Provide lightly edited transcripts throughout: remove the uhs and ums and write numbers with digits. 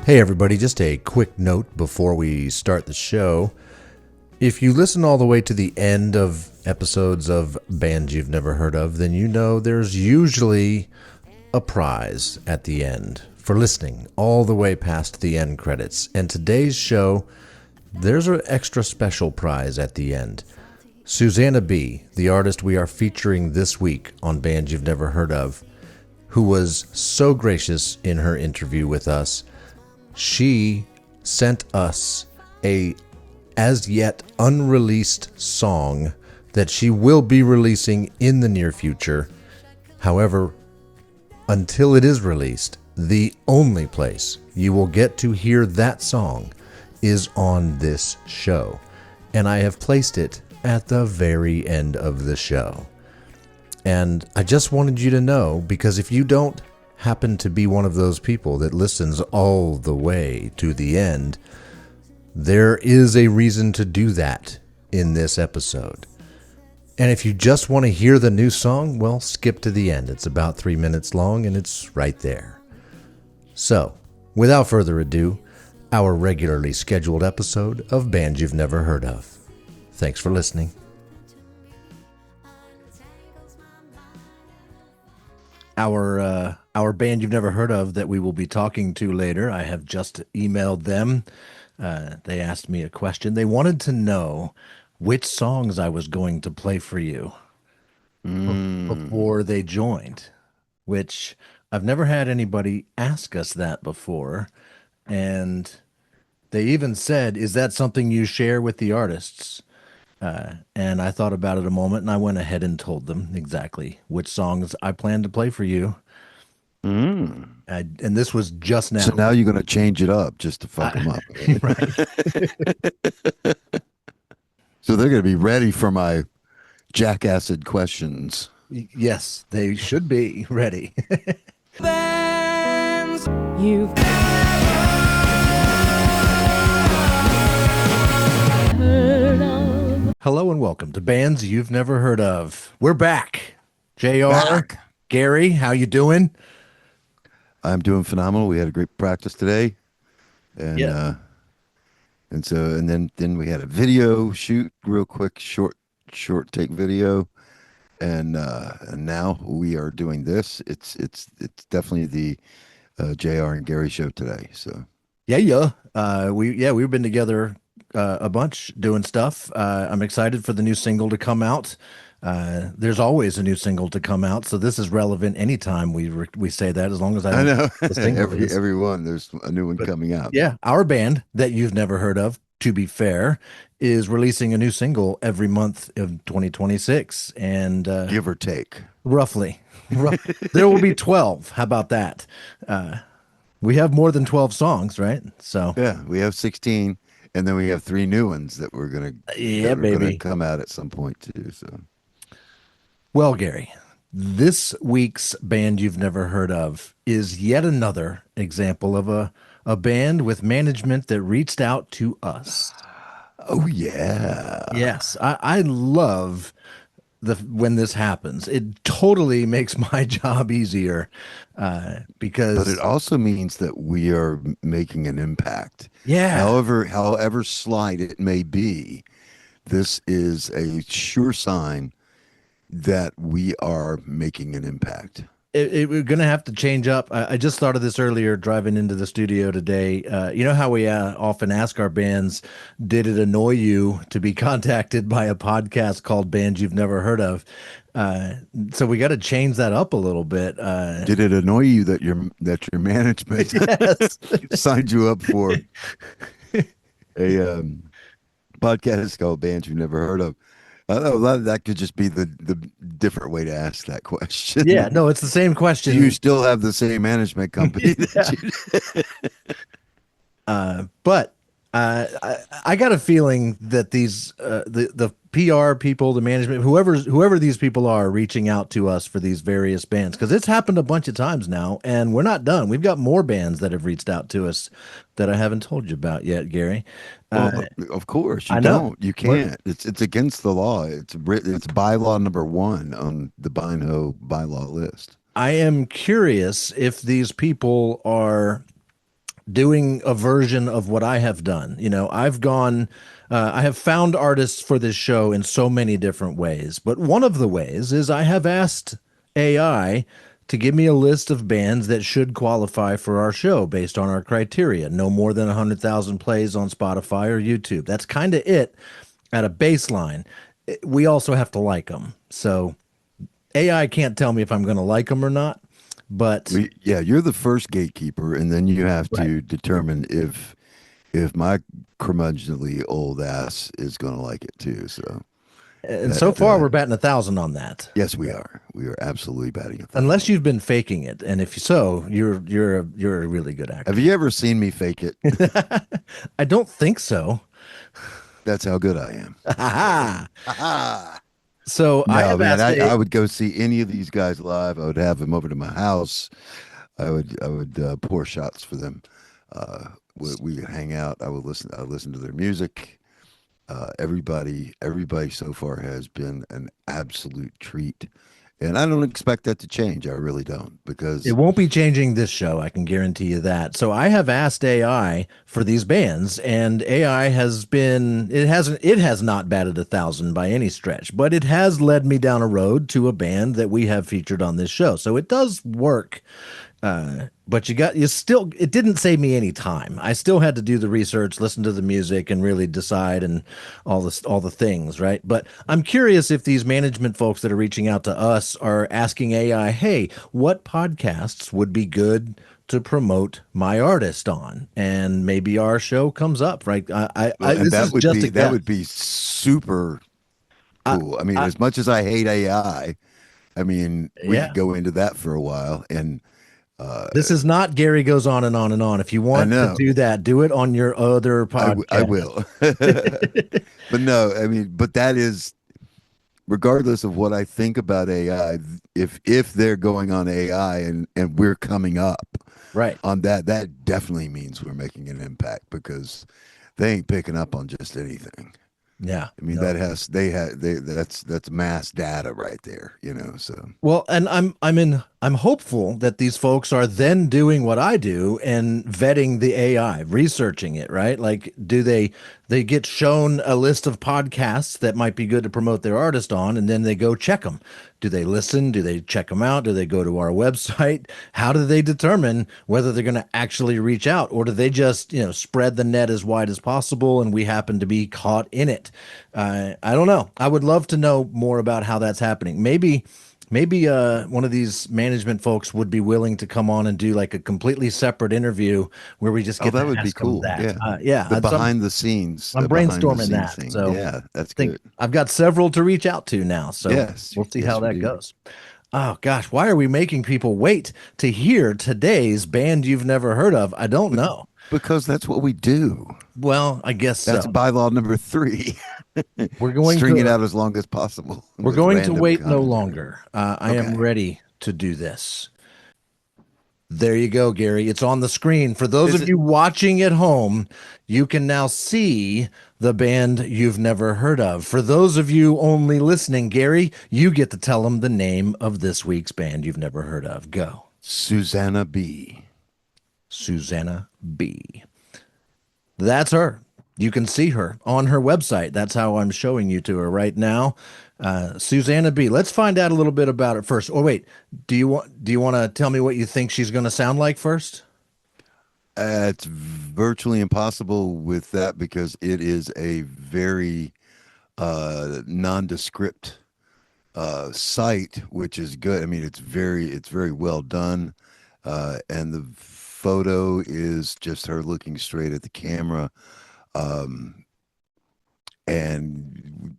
Hey everybody, just a quick note before we start the show. If you listen all the way to the end of episodes of bands you've never heard of, then you know there's usually a prize at the end for listening all the way past the end credits. And today's show, there's an extra special prize at the end. Susanna B, the artist we are featuring this week on Bands You've Never Heard of, who was so gracious in her interview with us, she sent us a as yet unreleased song that she will be releasing in the near future. However, until it is released, the only place you will get to hear that song is on this show. And I have placed it at the very end of the show. And I just wanted you to know, because if you don't happen to be one of those people that listens all the way to the end, there is a reason to do that in this episode. And if you just want to hear the new song, well, skip to the end. It's about 3 minutes long and it's right there. So, without further ado, our regularly scheduled episode of Bands You've Never Heard of. Thanks for listening. Our band you've never heard of that we will be talking to later, I have just emailed them. They asked me a question. They wanted to know which songs I was going to play for you before they joined, which I've never had anybody ask us that before. And they even said, is that something you share with the artists? And I thought about it a moment, and I went ahead and told them exactly which songs I plan to play for you. And this was just now. So now you're going to change it up just to fuck them up. Right. So they're going to be ready for my jackacid questions. Yes, they should be ready. Bands you've heard of. Hello and welcome to Bands You've Never Heard of. We're back. JR, Back. Gary, how you doing? I'm doing phenomenal. We had a great practice today. And Yeah. and then we had a video shoot, real quick, short take video. And now we are doing this. It's definitely the JR and Gary show today. So we've been together a bunch doing stuff. I'm excited for the new single to come out. There's always a new single to come out, so this is relevant anytime we say that, as long as I know the single is. every one there's a new one coming out. Yeah, our band that you've never heard of, to be fair, is releasing a new single every month of 2026, and Give or take. roughly, there will be 12. How about that? We have more than 12 songs, right? So Yeah, we have 16. And then we have 3 new ones that we're gonna come out at some point too. So, well, Gary, this week's band you've never heard of is yet another example of a band with management that reached out to us. oh yeah, Yes, I love when this happens. It totally makes my job easier because. but it also means that we are making an impact. Yeah. However slight it may be, this is a sure sign that we are making an impact. We're going to have to change up. I just thought of this earlier driving into the studio today. You know how we often ask our bands, did it annoy you to be contacted by a podcast called Bands You've Never Heard of? So we got to change that up a little bit. Did it annoy you that your management Yes. signed you up for a podcast called Bands You've Never Heard of? That could just be the different way to ask that question. Yeah, no, it's the same question. Do you still have the same management company? But I got a feeling that these the PR people, the management, whoever these people are reaching out to us for these various bands, because it's happened a bunch of times now, and we're not done. We've got more bands that have reached out to us that I haven't told you about yet, Gary. Well, of course, you I know. don't. You can't. It's against the law. It's bylaw number 1 on the BINHO bylaw list. I am curious if these people are doing a version of what I have done. You know, I have found artists for this show in so many different ways, but one of the ways is I have asked AI to give me a list of bands that should qualify for our show based on our criteria. No more than 100,000 plays on Spotify or YouTube. That's kind of it at a baseline. We also have to like them. So AI can't tell me if I'm going to like them or not, but Yeah, you're the first gatekeeper, and then you have to determine if my curmudgeonly old ass is going to like it too. So, and so far we're batting 1,000 on that. yes, we are. We are absolutely batting it. Unless you've been faking it, and if so, you're a really good actor. Have you ever seen me fake it? I don't think so. That's how good I am. So No, I have man, asked I would go see any of these guys live. I would have them over to my house. I would pour shots for them. We hang out. I listen to their music. Everybody so far has been an absolute treat, and I don't expect that to change. I really don't, because it won't be changing this show. I can guarantee you that. So I have asked AI for these bands, and AI has not batted 1,000 by any stretch, but it has led me down a road to a band that we have featured on this show. So it does work. But it didn't save me any time. I still had to do the research, listen to the music, and really decide and all the things, right? But I'm curious if these management folks that are reaching out to us are asking AI, hey, what podcasts would be good to promote my artist on? And maybe our show comes up, right? That would be super cool. I mean, as much as I hate AI, I mean, we could go into that for a while. And this is not Gary Goes On and On and On. If you want to do that, do it on your other podcast. I will. But no, I mean, but that is, regardless of what I think about AI, if they're going on AI and we're coming up on that definitely means we're making an impact, because they ain't picking up on just anything. Yeah. I mean, that's mass data right there, you know. So well, and I'm hopeful that these folks are then doing what I do and vetting the AI, researching it, right? Like, do they get shown a list of podcasts that might be good to promote their artist on, and then they go check them? Do they listen? Do they check them out? Do they go to our website? How do they determine whether they're going to actually reach out, or do they just, spread the net as wide as possible and we happen to be caught in it? I don't know. I would love to know more about how that's happening. Maybe one of these management folks would be willing to come on and do like a completely separate interview where we just get that would be cool. The behind the scenes. I'm brainstorming that. Thing. So yeah, that's good. I've got several to reach out to now. So we'll see how that goes. Oh gosh, why are we making people wait to hear today's band you've never heard of? I don't know. Because that's what we do. Well, I guess that's bylaw number 3. We're going string it out as long as possible. We're going to wait no longer. I am ready to do this. There you go, Gary. It's on the screen. For those of you watching at home, you can now see the band you've never heard of. For those of you only listening, Gary, you get to tell them the name of this week's band you've never heard of. Go. Susanna B. Susanna B. That's her. You can see her on her website. That's how I'm showing you to her right now. Susanna B. Let's find out a little bit about it first. Oh, wait. Do you want to tell me what you think she's going to sound like first? It's virtually impossible with that, because it is a very nondescript site, which is good. I mean, it's very well done, and the photo is just her looking straight at the camera. And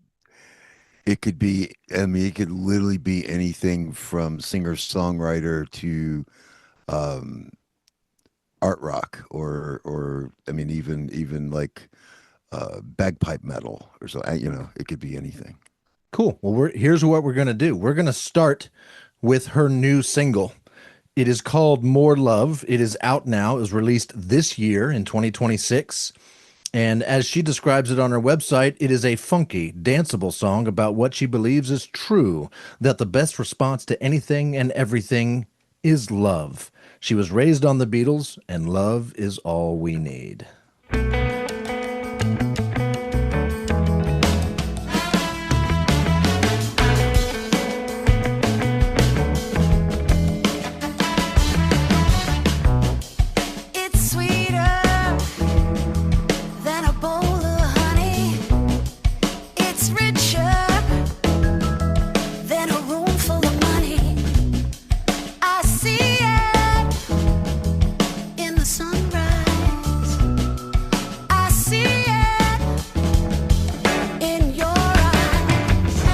it could be, it could literally be anything from singer-songwriter to art rock, or even like bagpipe metal or so. It could be anything. Cool. Well, here's what we're going to do. We're going to start with her new single. It is called More Love. It is out now. It was released this year in 2026. And as she describes it on her website, it is a funky, danceable song about what she believes is true, that the best response to anything and everything is love. She was raised on the Beatles, and love is all we need. It's sweeter than a bowl of honey. It's richer than a room full of money. I see it in the sunrise. I see it in your eyes.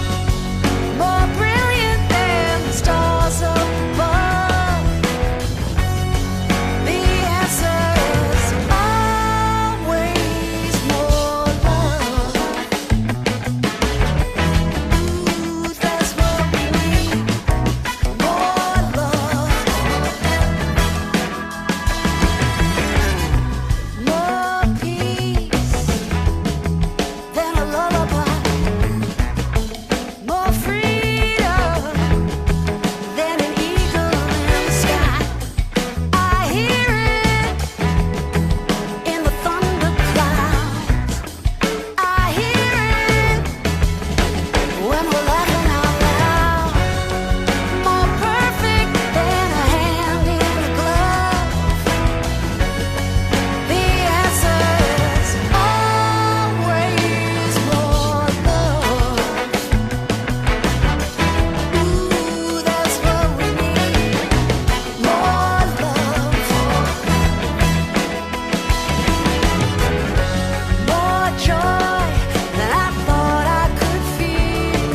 More brilliant than the stars above. The answer is always more love. Ooh, that's what we need. More love. More peace than a lullaby. More freedom than an eagle in the sky. I hear it in the thunder clouds. I hear it when we're laughing out loud. More perfect than a hand in a glove. The answer is always more love. Ooh, that's what we need. More love. More joy than I thought I could feel.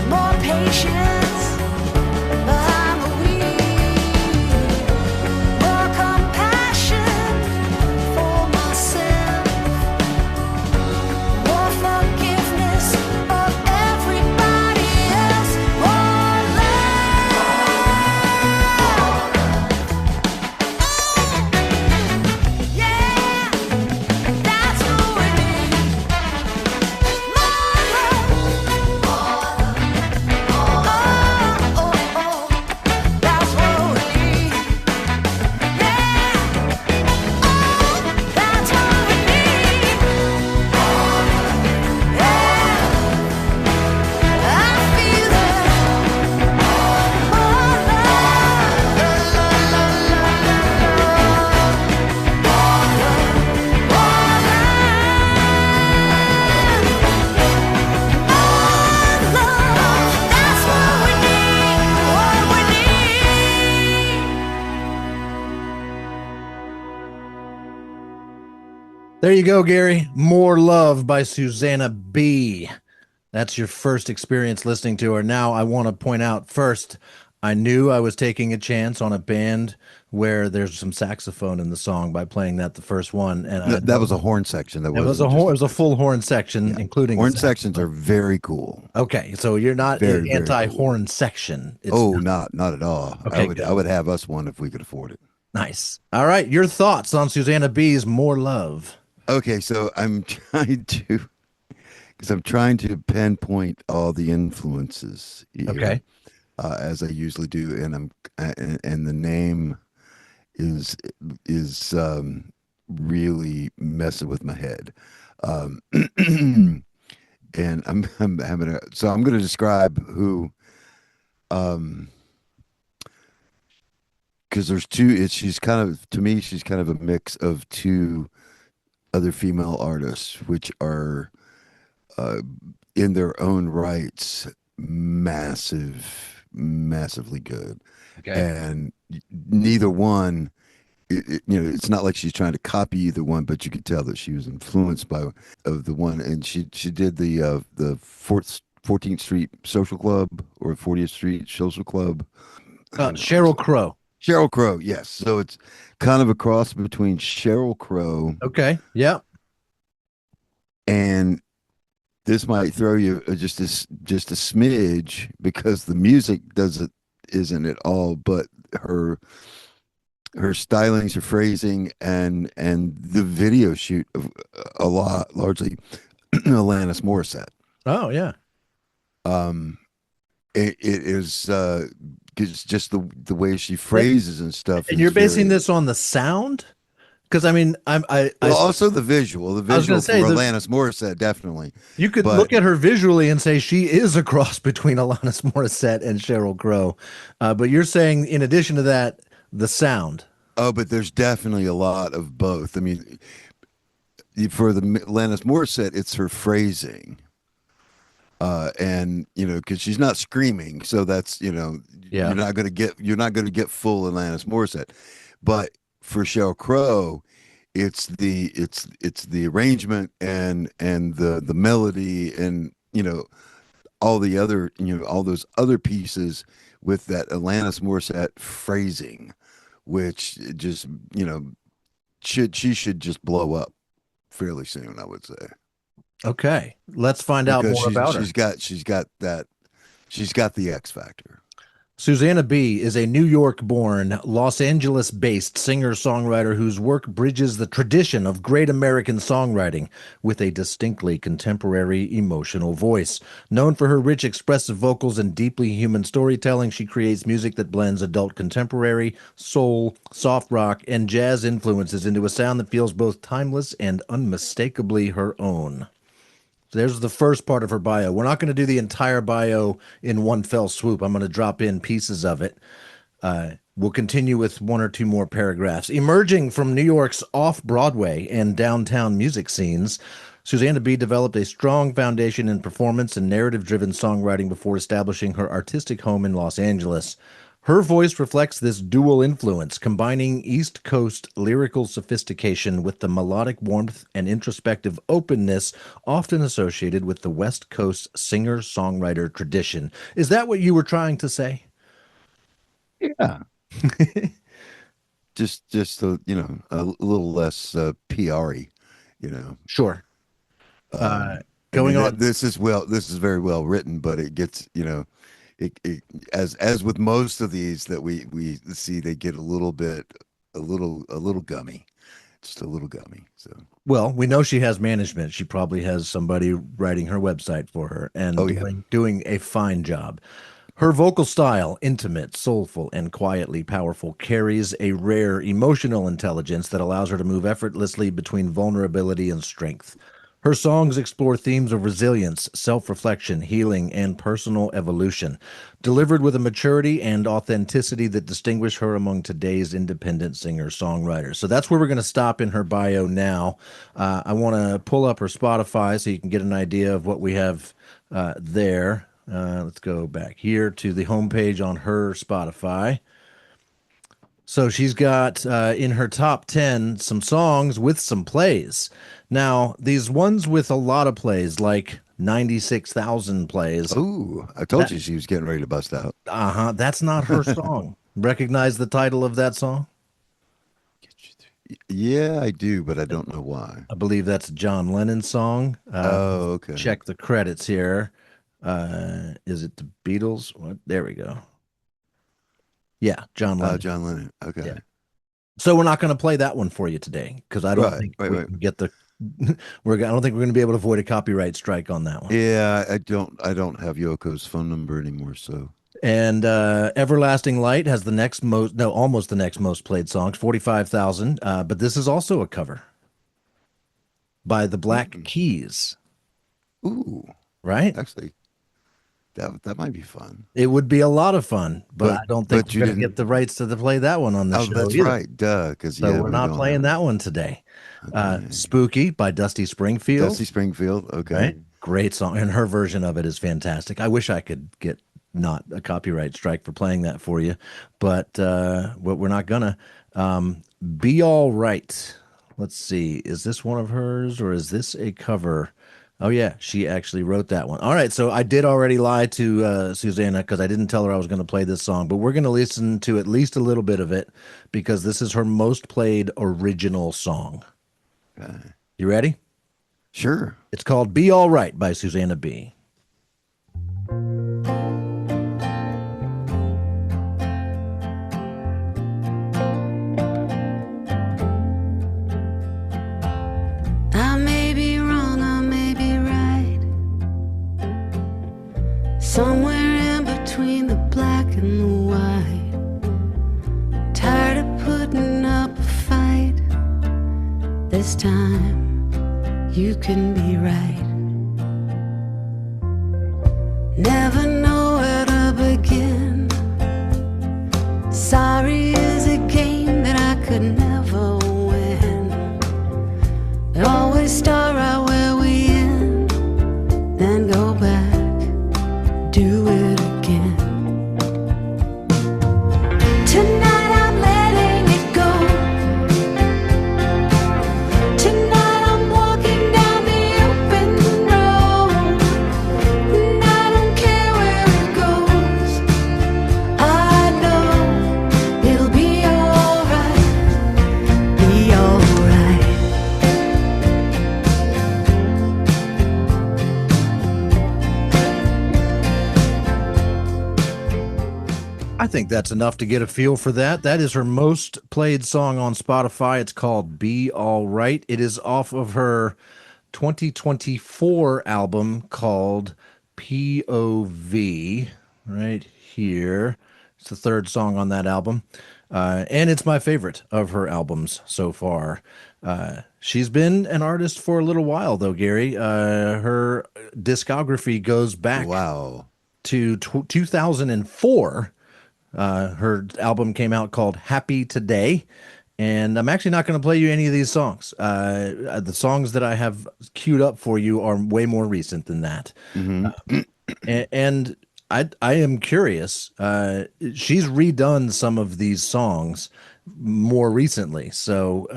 More patience behind the wheel. More compassion for myself. More forgiveness of everybody else. More love. Yeah, that's what we need. More love. Oh, oh, oh, that's what we need. Yeah, oh, that's what we need. Yeah, I feel it. More love. That's what we need. What we need. There you go, Gary. More Love by Susanna B. That's your first experience listening to her. Now, I want to point out first, I knew I was taking a chance on a band where there's some saxophone in the song by playing that the first one. And That was a horn section. That it was wasn't a just horn, it was a full horn section, including horn the sections saxophone. are very cool. Okay, so you're not Very, very anti-horn section. It's Oh, not at all. Okay, I good. would have us one if we could afford it. nice. All right, your thoughts on Susanna B's More Love? Okay, so I'm trying to pinpoint all the influences here, Okay. as I usually do, and the name is really messing with my head, and I'm having so I'm going to describe who, because there's two. She's kind of, to me, she's kind of a mix of two other female artists, which are, in their own rights, massively good. Okay. And neither one, it's not like she's trying to copy either one, but you could tell that she was influenced by of the one. And she did the 14th Street Social Club, or 40th Street Social Club. Sheryl Crow. Sheryl Crow, yes. So it's kind of a cross between Sheryl Crow. Okay. Yeah. And this might throw you just a smidge, because the music isn't at all, but her stylings, her phrasing, and the video shoot of largely Alanis Morissette. Oh yeah. It is 'cause just the way she phrases and stuff And is you're basing very this on the sound? Because I mean, well. Also, the visual, I was going to for say Alanis Morissette, definitely. you could But look at her visually and say she is a cross between Alanis Morissette and Sheryl Crow. But you're saying, in addition to that, the sound. oh, but there's definitely a lot of both. I mean, for the Alanis Morissette, it's her phrasing. And because she's not screaming, so that's Yeah. you're not going to get full Alanis Morissette. But for Sheryl Crow, it's the arrangement and the melody and all the other all those other pieces with that Alanis Morissette phrasing, which just she should just blow up fairly soon, I would say. Okay, let's find out Because more about her. she's got the X factor. Susanna B is a New York-born, Los Angeles-based singer-songwriter whose work bridges the tradition of great American songwriting with a distinctly contemporary emotional voice. Known for her rich, expressive vocals and deeply human storytelling, she creates music that blends adult contemporary, soul, soft rock, and jazz influences into a sound that feels both timeless and unmistakably her own. There's the first part of her bio. We're not going to do the entire bio in one fell swoop. I'm going to drop in pieces of it. We'll continue with one or two more paragraphs. Emerging from New York's off-Broadway and downtown music scenes, Susanna B developed a strong foundation in performance and narrative-driven songwriting before establishing her artistic home in Los Angeles. Her voice reflects this dual influence, combining East Coast lyrical sophistication with the melodic warmth and introspective openness often associated with the West Coast singer-songwriter tradition. Is that what you were trying to say? Yeah. just a little less PR-y, Sure. Going on. This is very well written, but it gets, as with most of these that we see, they get a little gummy, just a little gummy. So Well, we know she has management. She probably has somebody writing her website for her and doing a fine job. Her vocal style, intimate, soulful, and quietly powerful, carries a rare emotional intelligence that allows her to move effortlessly between vulnerability and strength. Her songs explore themes of resilience, self-reflection, healing, and personal evolution, delivered with a maturity and authenticity that distinguish her among today's independent singer-songwriters. So that's where we're going to stop in her bio now. I want to pull up her Spotify so you can get an idea of what we have there. Let's go back here to the homepage on her Spotify. So she's got in her top 10 some songs with some plays. Now, these ones with a lot of plays, like 96,000 plays. Ooh, I told you she was getting ready to bust out. That's not her song. Recognize the title of that song? Yeah, I do, but I don't know why. I believe that's a John Lennon song. Okay. Check the credits here. Is it the Beatles? What? There we go. Yeah, John Lennon. John Lennon. Okay. Yeah. So we're not going to play that one for you today because I don't think we can get the. I don't think we're going to be able to avoid a copyright strike on that one. Yeah, I don't have Yoko's phone number anymore, so. And Everlasting Light has almost the next most played songs, 45,000. But this is also a cover by the Black Keys. Ooh, right? Actually, that might be fun. It would be a lot of fun, but I don't think you we're going to get the rights to play that one on the show. That's either. right, duh. Because So we're not playing that one today. Okay. Spooky by Dusty Springfield. Dusty Springfield, okay. Right? Great song, and her version of it is fantastic. I wish I could get not a copyright strike for playing that for you, but we're not gonna. Be All Right. Let's see. Is this one of hers or is this a cover? Oh, yeah, she actually wrote that one. All right, so I did already lie to Susanna because I didn't tell her I was going to play this song, but we're going to listen to at least a little bit of it because this is her most played original song. Okay. You ready? Sure. It's called Be All Right by Susanna B. I may be wrong, I may be right. Somewhere in between the black and the white. time you can be right. Never know where to begin. Sorry is a game that I could never win. We always start right where we end, then go back, do it again. Tonight I'm letting it go. Tonight I'm walking down the open road, and I don't care where it goes. I know it'll be alright, be alright. I think that's enough to get a feel for that. That is her most played song on Spotify. It's called Be All Right. It is off of her 2024 album called POV, right here. It's the third song on that album. And it's my favorite of her albums so far. She's been an artist for a little while, though, Gary. Her discography goes back Wow. to 2004. Her album came out called Happy Today, and I'm actually not going to play you any of these songs. The songs that I have queued up for you are way more recent than that. And I am curious. She's redone some of these songs more recently. So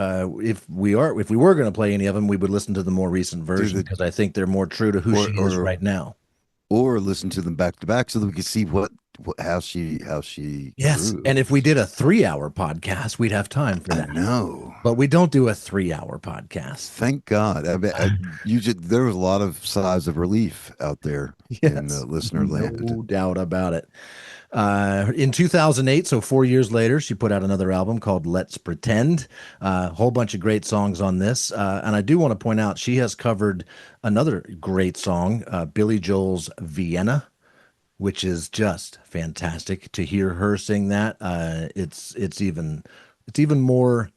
if we were going to play any of them, we would listen to the more recent version because I think they're more true to who she is right now. Or listen to them back to back so that we can see how she Yes, grew. and if we did a 3-hour podcast, we'd have time for that. No, But we don't do a 3-hour podcast. thank God. I mean, there was a lot of sighs of relief out there in the listener land. No doubt about it. In 2008, so 4 years later, she put out another album called Let's Pretend. A whole bunch of great songs on this. And I do want to point out she has covered another great song, Billy Joel's Vienna, which is just fantastic to hear her sing that. It's even more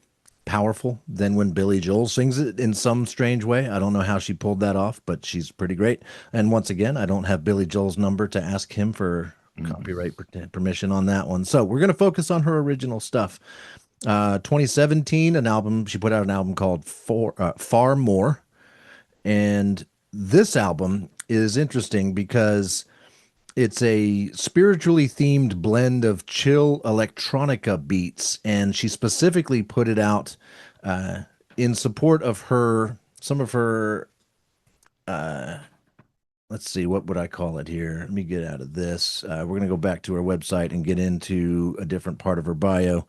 powerful than when Billy Joel sings it in some strange way. I don't know how she pulled that off, but she's pretty great. And once again, I don't have Billy Joel's number to ask him for copyright permission on that one. So we're going to focus on her original stuff. 2017, she put out an album called Far More. And this album is interesting because it's a spiritually themed blend of chill electronica beats, and she specifically put it out in support of some of her, let's see, what would I call it here? Let me get out of this. We're going to go back to her website and get into a different part of her bio.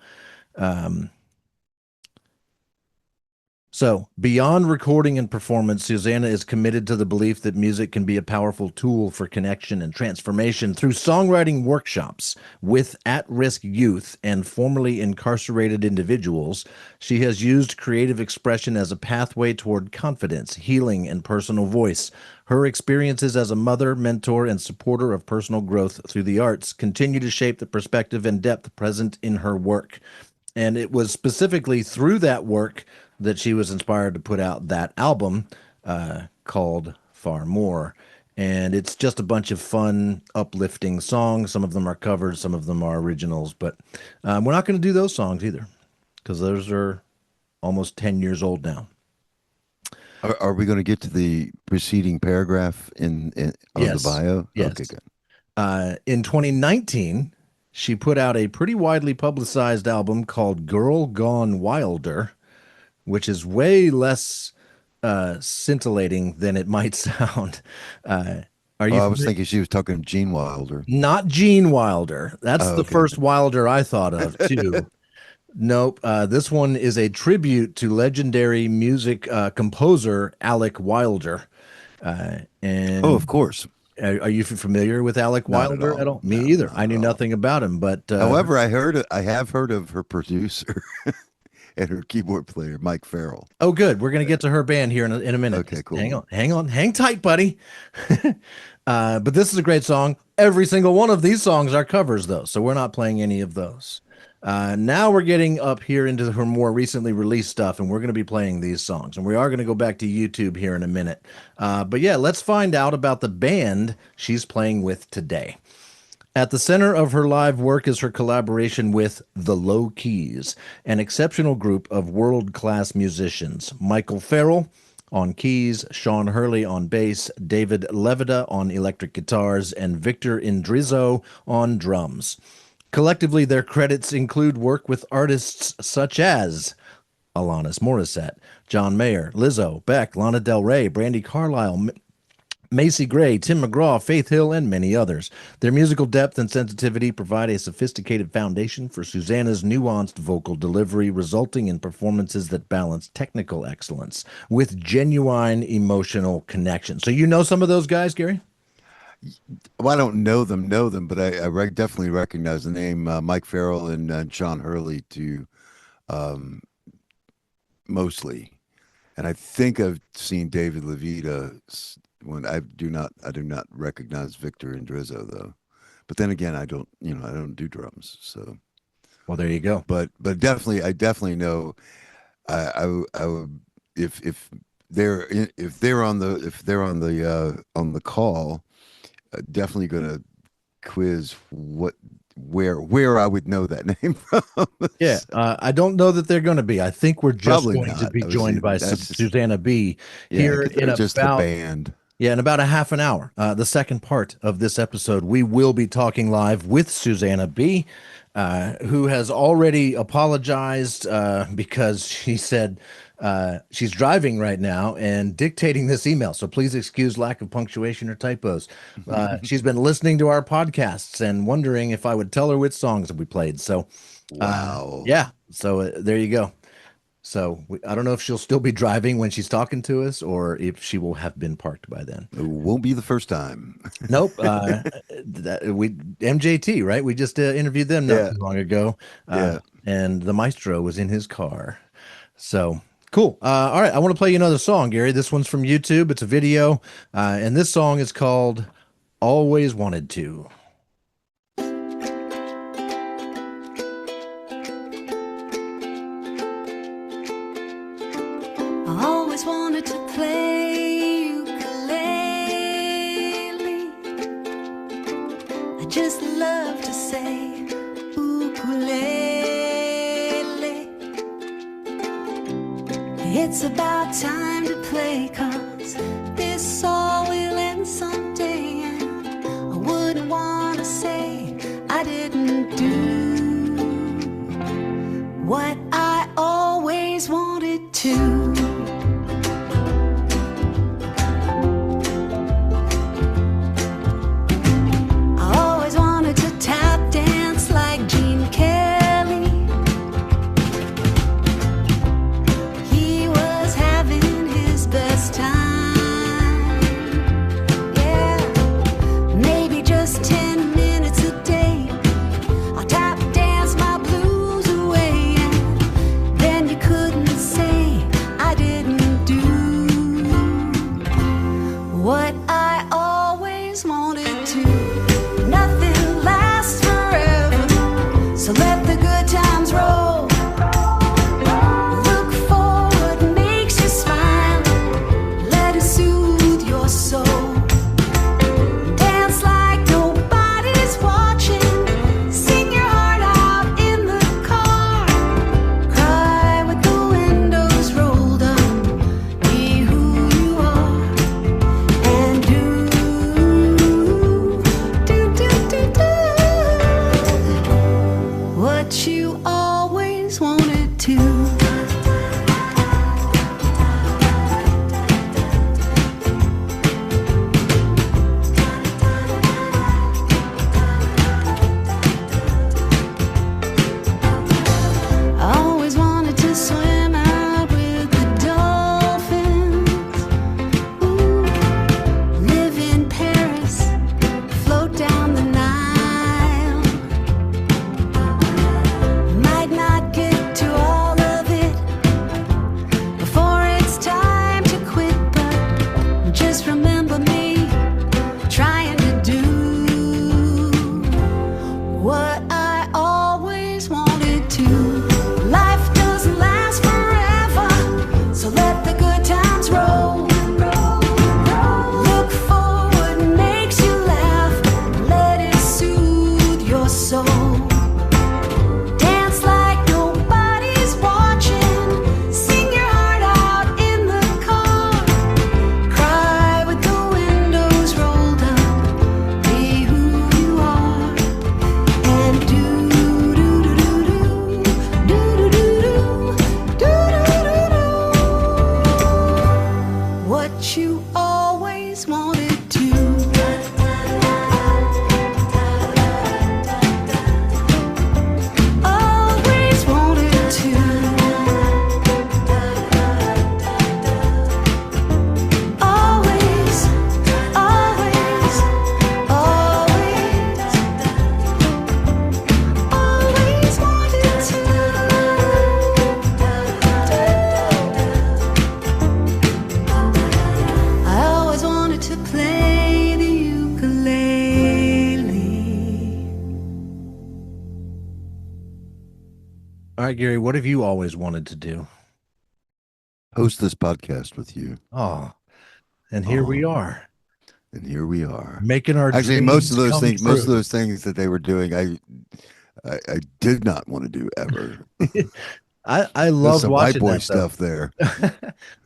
So, beyond recording and performance, Susanna is committed to the belief that music can be a powerful tool for connection and transformation. Through songwriting workshops with at-risk youth and formerly incarcerated individuals, she has used creative expression as a pathway toward confidence, healing, and personal voice. Her experiences as a mother, mentor, and supporter of personal growth through the arts continue to shape the perspective and depth present in her work. And it was specifically through that work that she was inspired to put out that album called Far More. And it's just a bunch of fun, uplifting songs. Some of them are covers, some of them are originals. But we're not going to do those songs either because those are almost 10 years old now. Are we going to get to the preceding paragraph on the bio? Yes. Okay, good. In 2019, she put out a pretty widely publicized album called Girl Gone Wilder, which is way less scintillating than it might sound. I was thinking she was talking Gene Wilder. Not Gene Wilder. That's the okay. first Wilder I thought of, too. Nope. This one is a tribute to legendary music composer Alec Wilder. And Oh, of course. Are you familiar with Alec Not Wilder at at all. all? Me No, either. not I knew at all. nothing about him, but However, I have heard of her producer and her keyboard player, Mike Farrell. oh, good. We're going to get to her band here in a minute. Okay, Just cool. Hang tight, buddy. But this is a great song. Every single one of these songs are covers, though, so we're not playing any of those. Now we're getting up here into her more recently released stuff, and we're going to be playing these songs. And we are going to go back to YouTube here in a minute. But yeah, let's find out about the band she's playing with today. At the center of her live work is her collaboration with The Low Keys, an exceptional group of world-class musicians. Michael Farrell on keys, Sean Hurley on bass, David Levita on electric guitars, and Victor Indrizzo on drums. Collectively, their credits include work with artists such as Alanis Morissette, John Mayer, Lizzo, Beck, Lana Del Rey, Brandi Carlile, Macy Gray, Tim McGraw, Faith Hill, and many others. Their musical depth and sensitivity provide a sophisticated foundation for Susanna's nuanced vocal delivery, resulting in performances that balance technical excellence with genuine emotional connection. So you know some of those guys, Gary? Well, I don't know them, but I definitely recognize the name Mike Farrell and Sean Hurley too, mostly. And I think I've seen David Levita. When I do not recognize Victor Indrizzo though, but then again, I don't do drums. So, well, there you go. But I definitely know. I would if they're on the call, definitely gonna quiz where I would know that name from. Yeah, I don't know that they're going to be. I think we're just Probably going to not. be joined by Susanna B here in just about the band. Yeah, in about a half an hour. The second part of this episode, we will be talking live with Susanna B, who has already apologized because she said she's driving right now and dictating this email. So please excuse lack of punctuation or typos. She's been listening to our podcasts and wondering if I would tell her which songs that we played. So, wow. Yeah. So there you go. So I don't know if she'll still be driving when she's talking to us or if she will have been parked by then. It won't be the first time. Nope. MJT, right? We just interviewed them not too long ago. And the maestro was in his car. So cool. All right. I want to play you another song, Gary. This one's from YouTube. It's a video. And this song is called Always Wanted To. I always wanted to play ukulele. I just love to say ukulele. It's about time to play, 'cause this all will end someday, and I wouldn't want to say I didn't do what I always wanted to. Might not get to all of All right, Gary, what have you always wanted to do? Host this podcast with you. Oh, and here we Oh. are. And here we are. Making our Actually, dreams come most of true. those things that they were doing, I did not want to do ever. I There's loved some white watching boy that stuff there.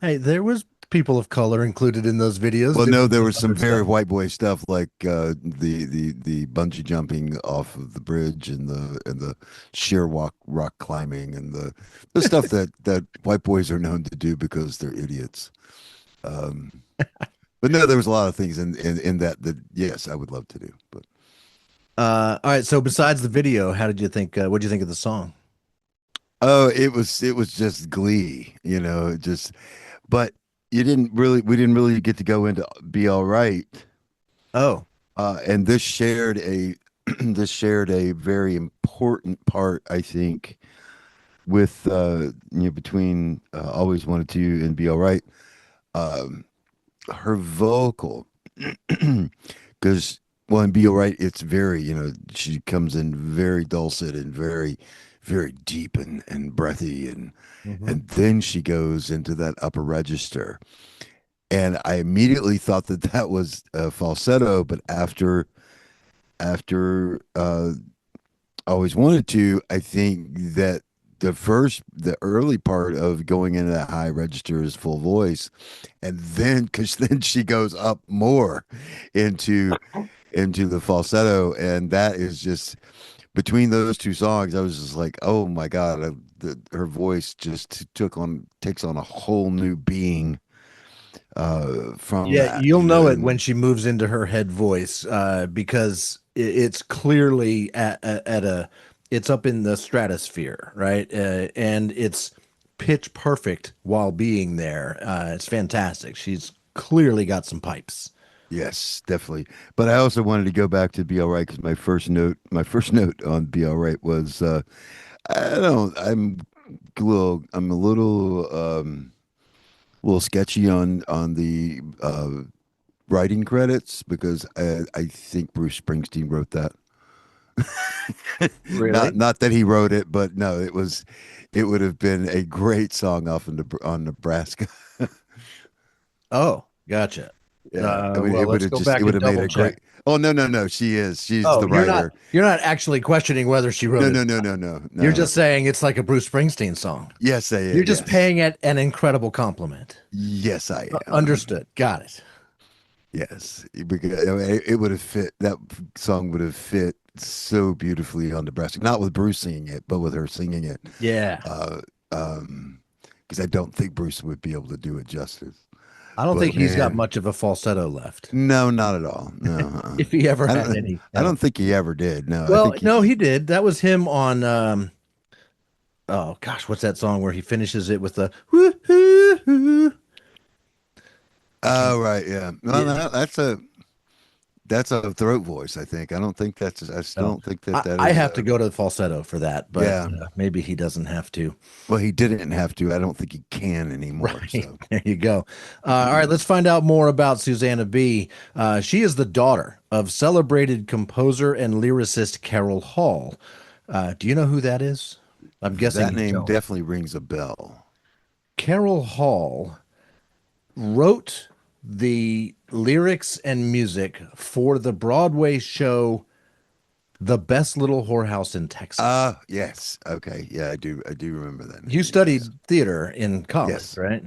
Hey, there was people of color included in those videos. Well, doing no, there some was some other very stuff. white boy stuff like the bungee jumping off of the bridge and the sheer rock climbing and the stuff that white boys are known to do because they're idiots. But no, there was a lot of things in that yes, I would love to do. But All right. So besides the video, how did you think? What did you think of the song? oh, it was just glee, just. But we didn't really get to go into Be All Right. Oh, And this shared a this shared a very important part, I think, with between Always Wanted to and Be All Right. Her vocal, because well, in Be All Right, it's very, she comes in very dulcet and very, very deep and breathy, and then she goes into that upper register. And I immediately thought that was falsetto, but after Always Wanted to, I think that the early part of going into that high register is full voice, and then because then she goes up more into the falsetto, and that is just between those two songs, I was just like, oh my God, her voice just takes on a whole new being from yeah. that. You'll know it And when she moves into her head voice, because it's clearly at a. It's up in the stratosphere, right? And it's pitch perfect while being there. It's fantastic. She's clearly got some pipes. yes, definitely. But I also wanted to go back to Be All Right because my first note on Be All Right was I'm a little sketchy on the writing credits because I think Bruce Springsteen wrote that. Really? Not that he wrote it, but no, it would have been a great song off on Nebraska. Oh, gotcha. Yeah, I mean, Well, let's go back it would and have made double a check. great. Oh no, she's Oh, the you're writer. not actually questioning whether she wrote No, it. no, no, no, no, no. You're just saying it's like a Bruce Springsteen song. Yes, I am. You're just Yes. paying it an incredible compliment. Yes, I am. Understood. Got it. Yes, because it would have fit. That song would have fit so beautifully on Nebraska. Not with Bruce singing it, but with her singing it. Yeah. Because I don't think Bruce would be able to do it justice. I don't But, think he's got man. much of a falsetto left. No, not at all. No, If he ever I had don't, any. I don't think he ever did. No, I Well, think no, he did. That was him on oh gosh, what's that song where he finishes it with the woo-hoo-hoo? Oh, right, yeah. No, Yeah. no, that's a throat voice. I think. I don't think that's. I still Oh. don't think that I is. have to go to the falsetto for that, but Yeah. maybe he doesn't have to. Well, he didn't have to. I don't think he can anymore. Right. So. There you go. All right, let's find out more about Susanna B. She is the daughter of celebrated composer and lyricist Carol Hall. Do you know who that is? I'm guessing That you name don't. definitely rings a bell. Carol Hall wrote the lyrics and music for the Broadway show The Best Little Whorehouse in Texas. Yes. Okay. Yeah, I do remember that name. You studied Yes. theater in college, Yes. right?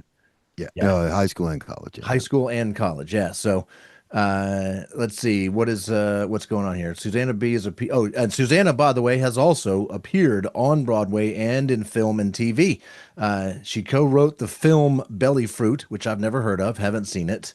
Yeah. Yeah. No, high school and college. Yeah. High school and college, yeah. So let's see what's going on here. Susanna B is and Susanna, by the way, has also appeared on Broadway and in film and TV. She co-wrote the film Belly Fruit, which I've never heard of, haven't seen it.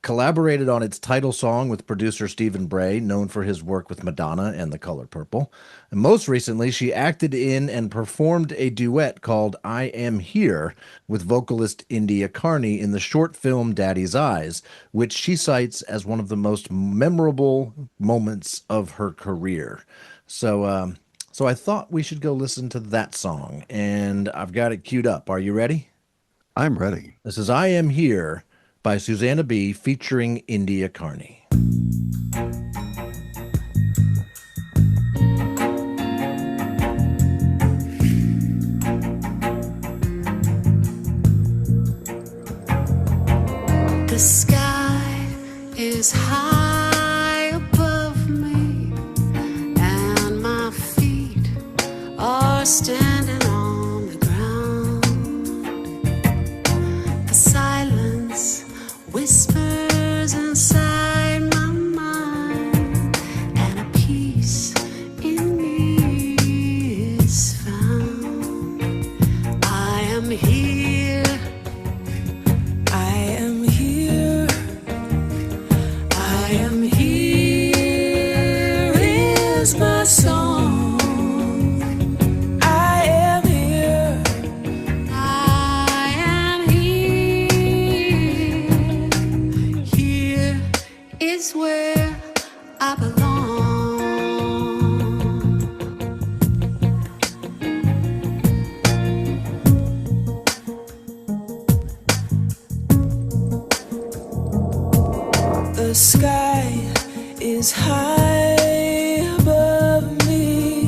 Collaborated on its title song with producer Stephen Bray, known for his work with Madonna and The Color Purple. And most recently, she acted in and performed a duet called I Am Here with vocalist India Carney in the short film Daddy's Eyes, which she cites as one of the most memorable moments of her career. So I thought we should go listen to that song, and I've got it queued up. Are you ready? I'm ready. This is I Am Here by Susanna B featuring India Carney. standing on the ground. The silence whispers inside my mind, and a peace in me is found. I am here. I am here. I am here is my song. I am here. I am here. Here is where I belong. The sky is high above me,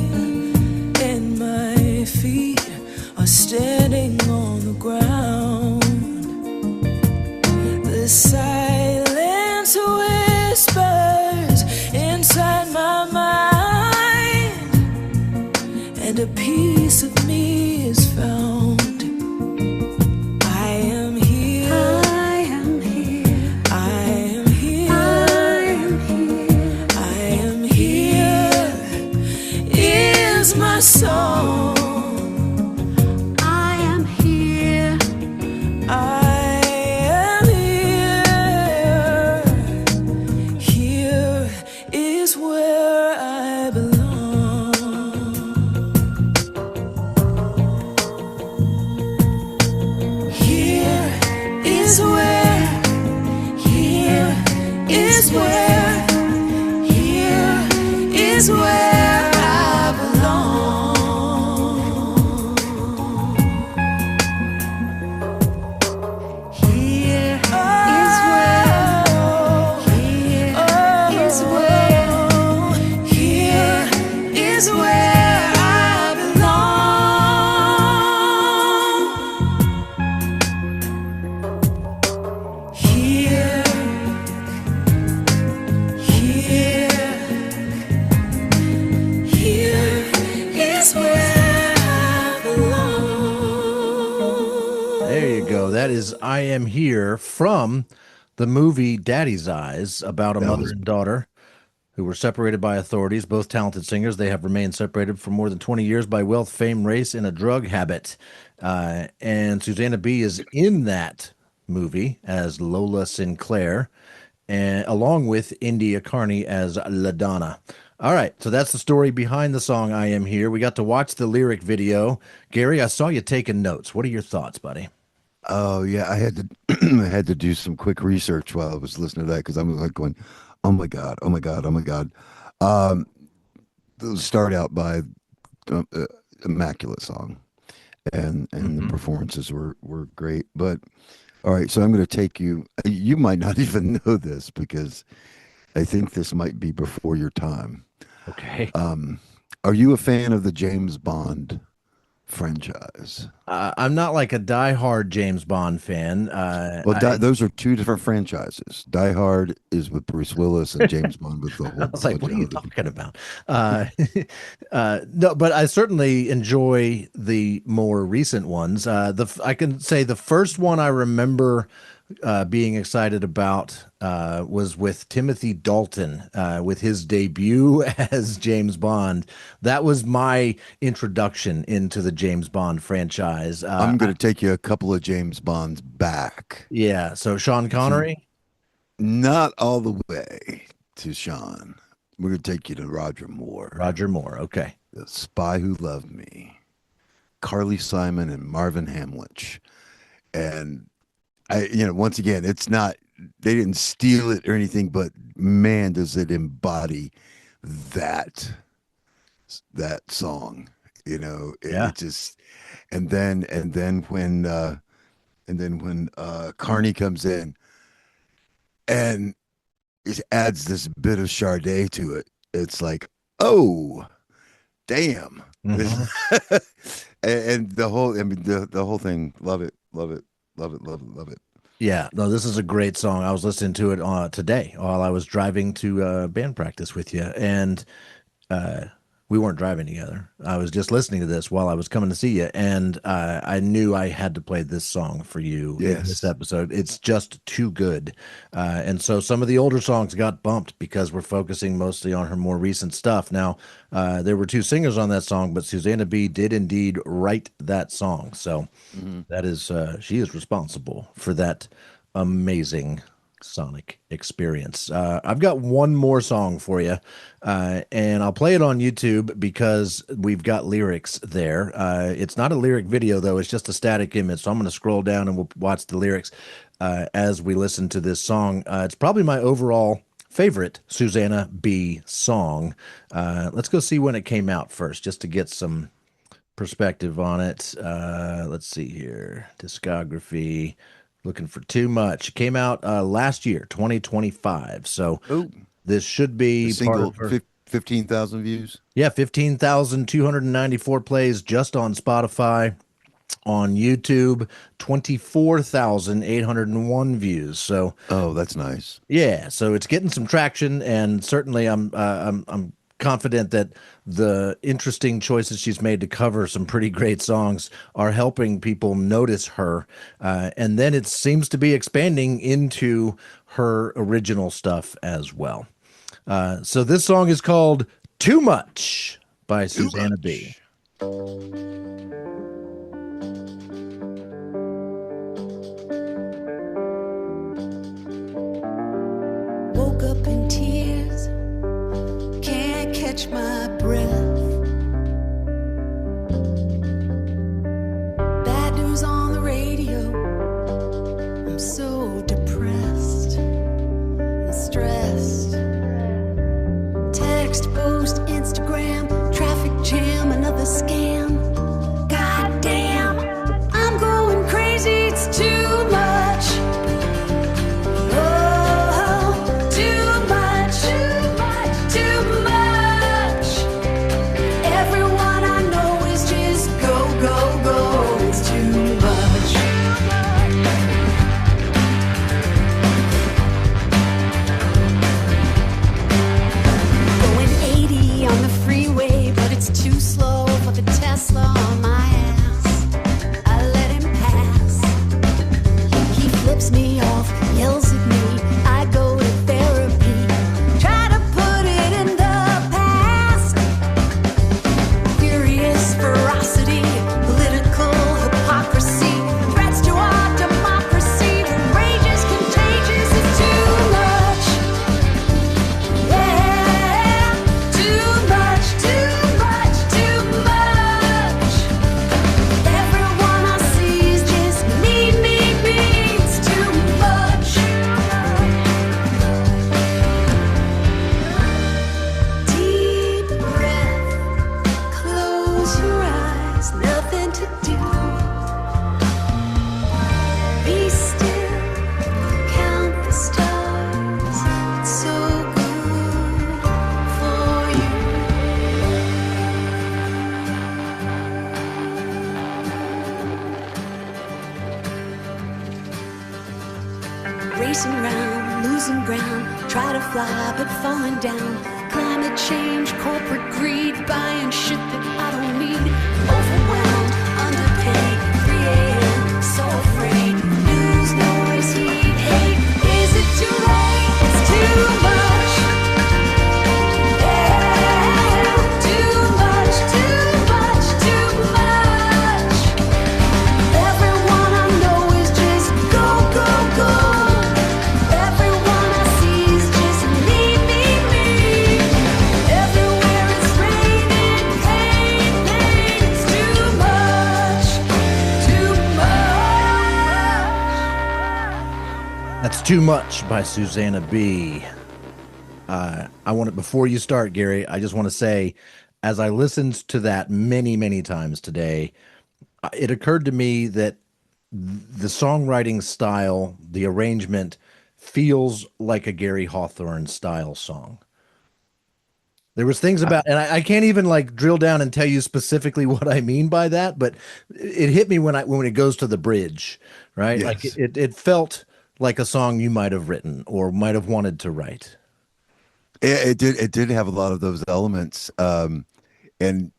and my feet are standing on the ground. The silence whispers inside my mind, and a piece of me is found. I am here. I am here. I am here. I am here is my song. I am here. I am here. Here is where I belong. Here is where. Here is where. Here is where I belong. Here is where. Here is where. Here is where I belong. Here. Here is where I belong. There you go. That is I Am Here from the movie Daddy's Eyes, about a mother and daughter who were separated by authorities, both talented singers. They have remained separated for more than 20 years by wealth, fame, race, and a drug habit. And Susanna B is in that movie as Lola Sinclair, and along with India Carney as LaDonna. All right, so that's the story behind the song I Am Here. We got to watch the lyric video. Gary, I saw you taking notes. What are your thoughts, buddy? Oh yeah, I had to I had to do some quick research while I was listening to that because I'm like going, oh my god, oh my god, oh my god. They'll start out by immaculate song, and the performances were great. But all right, so I'm going to take you. You might not even know this because I think this might be before your time. Okay. Are you a fan of the James Bond franchise? I'm not like a diehard James Bond fan. Those are two different franchises. Die Hard is with Bruce Willis, and James Bond with the whole. I was like, what are you talking about? No, but I certainly enjoy the more recent ones. I can say the first one I remember being excited about was with Timothy Dalton, with his debut as James Bond. That was my introduction into the James Bond franchise. I'm going to take you a couple of James Bonds back. Yeah, so Sean Connery? Not all the way to Sean. We're going to take you to Roger Moore. Roger Moore, okay. The Spy Who Loved Me. Carly Simon and Marvin Hamlich. And once again, it's not, they didn't steal it or anything, but man, does it embody that song, it just, and then when Carney comes in and it adds this bit of Sade to it, it's like, oh, damn. Mm-hmm. and the whole thing, love it. Yeah, no, this is a great song. I was listening to it today while I was driving to band practice with you, and we weren't driving together. I was just listening to this while I was coming to see you, and I knew I had to play this song for you in this episode. It's just too good. And so some of the older songs got bumped because we're focusing mostly on her more recent stuff. Now, there were two singers on that song, but Susanna B did indeed write that song. So that is, she is responsible for that amazing sonic experience. I've got one more song for you, and I'll play it on YouTube because we've got lyrics there. It's not a lyric video, though. It's just a static image. So I'm going to scroll down and we'll watch the lyrics as we listen to this song. It's probably my overall favorite Susanna B song. Let's go see when it came out first, just to get some perspective on it. Let's see here. Discography. Looking for Too Much. Came out last year, 2025. So this should be single 15,000 views. Yeah, 15,294 plays just on Spotify. On YouTube, 24,801 views. So that's nice. Yeah, so it's getting some traction, and certainly I'm confident that the interesting choices she's made to cover some pretty great songs are helping people notice her. And then it seems to be expanding into her original stuff as well. So this song is called Too Much by Susanna B. Woke up in tears, can't catch my breath. Bad news on the radio, I'm so depressed and stressed. Text, post, Instagram, traffic jam, another scam. God damn, I'm going crazy, it's too much. Racing round, losing ground, try to fly but falling down. Climate change, corporate greed, buying shit that I don't need. Overwhelmed, underpaid, 3 a.m., so afraid. News, noise, heat, hate. Is it too late? It's too much. Yeah, too much, too much, too much. Everyone I know is just go, go, go. That's Too Much by Susanna B. I want to, before you start, Gary, I just want to say, as I listened to that many, many times today, it occurred to me that the songwriting style, the arrangement, feels like a Gary Hawthorne style song. There was things about, and I can't even like drill down and tell you specifically what I mean by that, but it hit me when it goes to the bridge, right? Yes. Like it felt like a song you might have written or might have wanted to write. It did have a lot of those elements. And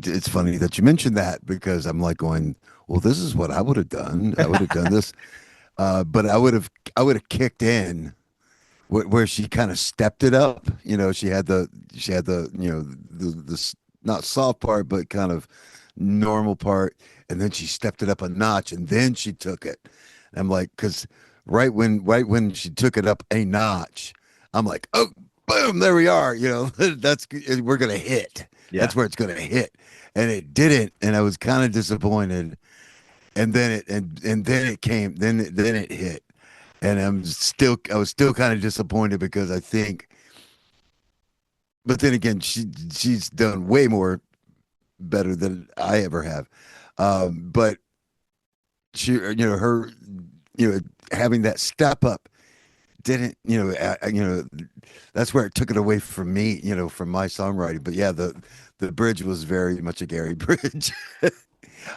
it's funny that you mentioned that because I'm like going, well, this is what I would have done. I would have done this, but I would have kicked in where she kind of stepped it up. She had the not soft part, but kind of normal part, and then she stepped it up a notch, and then she took it. And I'm like, because right when she took it up a notch, I'm like, oh, boom, there we are. We're gonna hit. Yeah. That's where it's gonna hit, and it didn't, and I was kind of disappointed. And then then it came, then it hit, and I was still kind of disappointed because I think, but then again, she's done way more better than I ever have. But her, having that step up didn't, that's where it took it away from me, from my songwriting. But yeah, the bridge was very much a Gary bridge.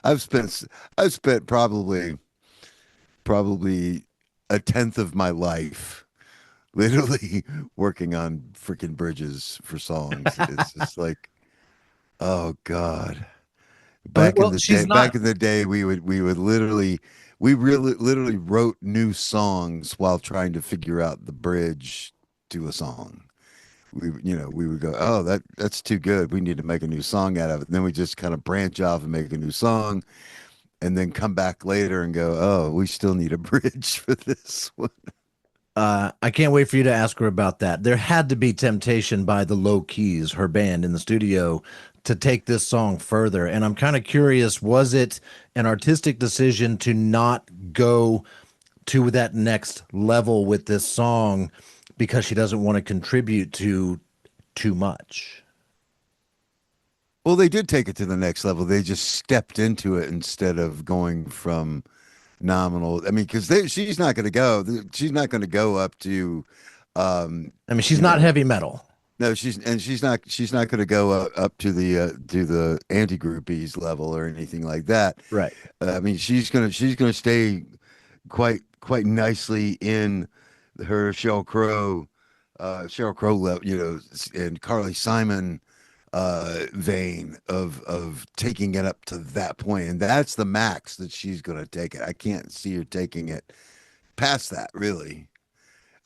I've spent probably a tenth of my life literally working on freaking bridges for songs. It's just like, oh God. Back in the day, we really literally wrote new songs while trying to figure out the bridge to a song. We would go, oh, that's too good. We need to make a new song out of it. And then we just kind of branch off and make a new song, and then come back later and go, oh, we still need a bridge for this one. I can't wait for you to ask her about that. There had to be temptation by the Low Keys, her band in the studio, to take this song further. And I'm kind of curious, was it an artistic decision to not go to that next level with this song because she doesn't want to contribute to too much? Well, they did take it to the next level. They just stepped into it instead of going from nominal. I mean, because she's not going to go. She's not going to go up to. I mean, she's not heavy metal. No, she's not. She's not going to go up to the anti-groupies level or anything like that. Right. I mean, she's gonna stay quite nicely in her Sheryl Crow level, and Carly Simon vein of taking it up to that point, and that's the max that she's going to take it. I can't see her taking it past that, really.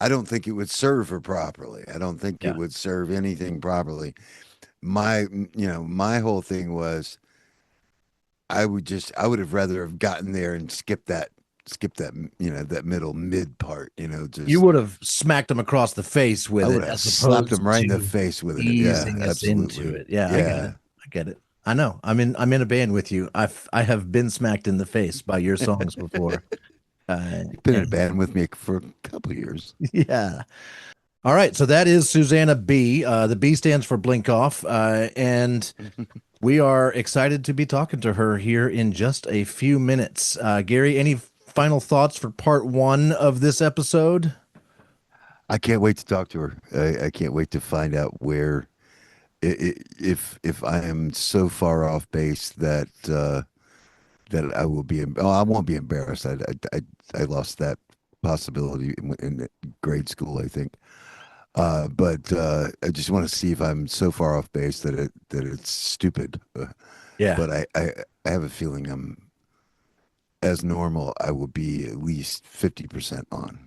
I don't think it would serve her properly. I don't think it would serve anything properly. My whole thing was I would have rather have gotten there and skipped that that middle mid part, just You would have smacked him across the face with I it would have as slapped opposed him right in to the face with it. easing Yeah, us absolutely. into it. Yeah, I get it. I know. I'm in a band with you. I have been smacked in the face by your songs before. You've been in a band with me for a couple of years. Yeah. All right. So that is Susanna B. The B stands for Blink Off. And we are excited to be talking to her here in just a few minutes. Gary, any final thoughts for part one of this episode? I can't wait to talk to her. I can't wait to find out where, if I am so far off base that I will be. Oh, I won't be embarrassed. I lost that possibility in grade school, I think. But I just want to see if I'm so far off base that it's stupid. Yeah. But I have a feeling as normal, I will be at least 50% on.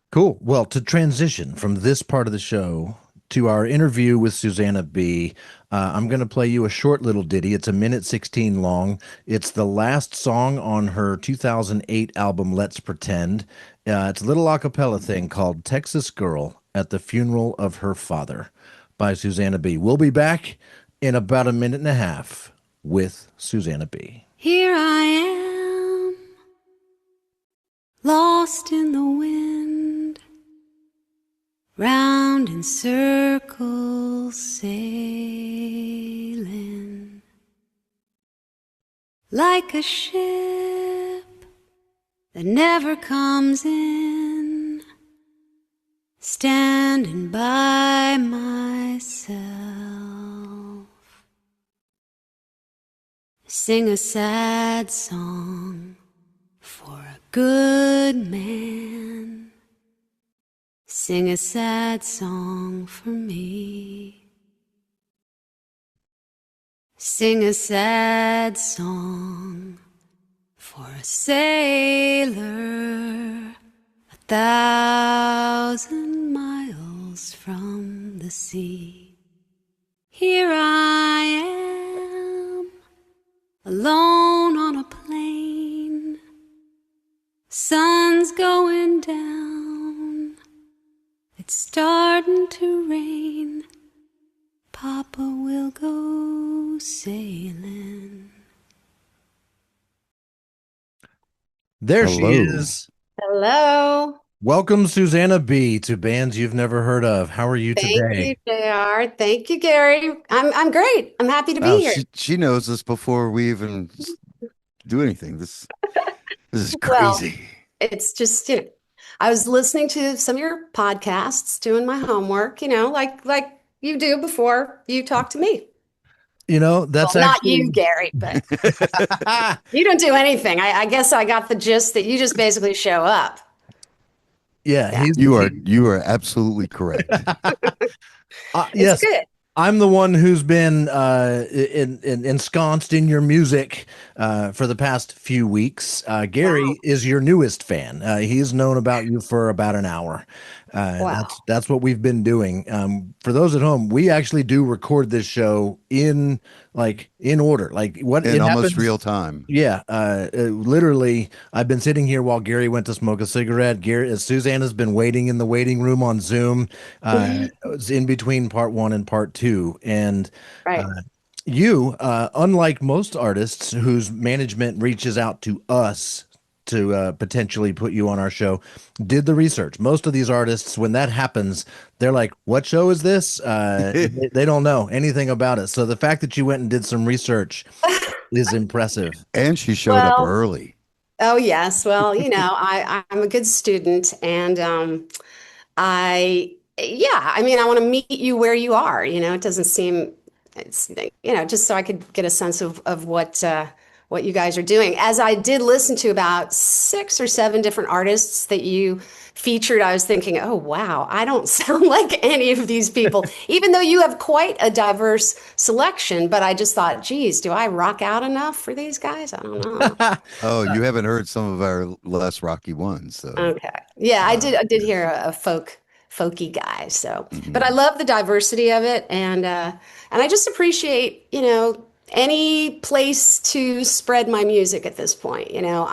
Cool. Well, to transition from this part of the show to our interview with Susanna B, I'm going to play you a short little ditty. It's 1:16 long. It's the last song on her 2008 album, Let's Pretend. It's a little a cappella thing called Texas Girl at the Funeral of Her Father by Susanna B. We'll be back in about a minute and a half with Susanna B. Here I am, lost in the wind, round in circles sailing, like a ship that never comes in, standing by myself. Sing a sad song for a good man. Sing a sad song for me. Sing a sad song for a sailor 1,000 miles from the sea. Here I am, alone on a plain. Sun's going down, it's starting to rain. Papa will go sailing. There she Hello. is. Hello. Welcome, Susanna B, to Bands You've Never Heard of. How are you Thank today? you, JR. Thank you, Gary. I'm great. I'm happy to be Wow, here. she knows us before we even do anything. This is Well, crazy. it's just, I was listening to some of your podcasts, doing my homework, like you do before you talk to me. You know, that's Well, not actually you, Gary, but you don't do anything. I guess I got the gist that you just basically show up. yeah, Yeah. You are absolutely correct. It's yes. good. I'm the one who's been ensconced in your music for the past few weeks. Gary Wow. is your newest fan. He's known about you for about an hour. Wow. That's what we've been doing. For those at home, we actually do record this show in order. Like what In it almost happens. real time. Yeah, literally, I've been sitting here while Gary went to smoke a cigarette. Susanna's been waiting in the waiting room on Zoom. It's in between part one and part two, and Right. you, unlike most artists whose management reaches out to us to potentially put you on our show, did the research. Most of these artists, when that happens, they're like, "What show is this?" They don't know anything about it. So the fact that you went and did some research is impressive. And she showed up Well, early. oh yes. Well, I'm a good student, and I mean, I want to meet you where you are. It doesn't seem, just so I could get a sense of what you guys are doing. As I did listen to about 6 or 7 different artists that you featured, I was thinking, oh wow, I don't sound like any of these people, even though you have quite a diverse selection. But I just thought, geez, do I rock out enough for these guys? I don't know. Oh, you haven't heard some of our less rocky ones, so Okay. Yeah, I did. I did yes. hear a folky guy. So, but I Mhm. love the diversity of it, and I just appreciate, any place to spread my music at this point. Well,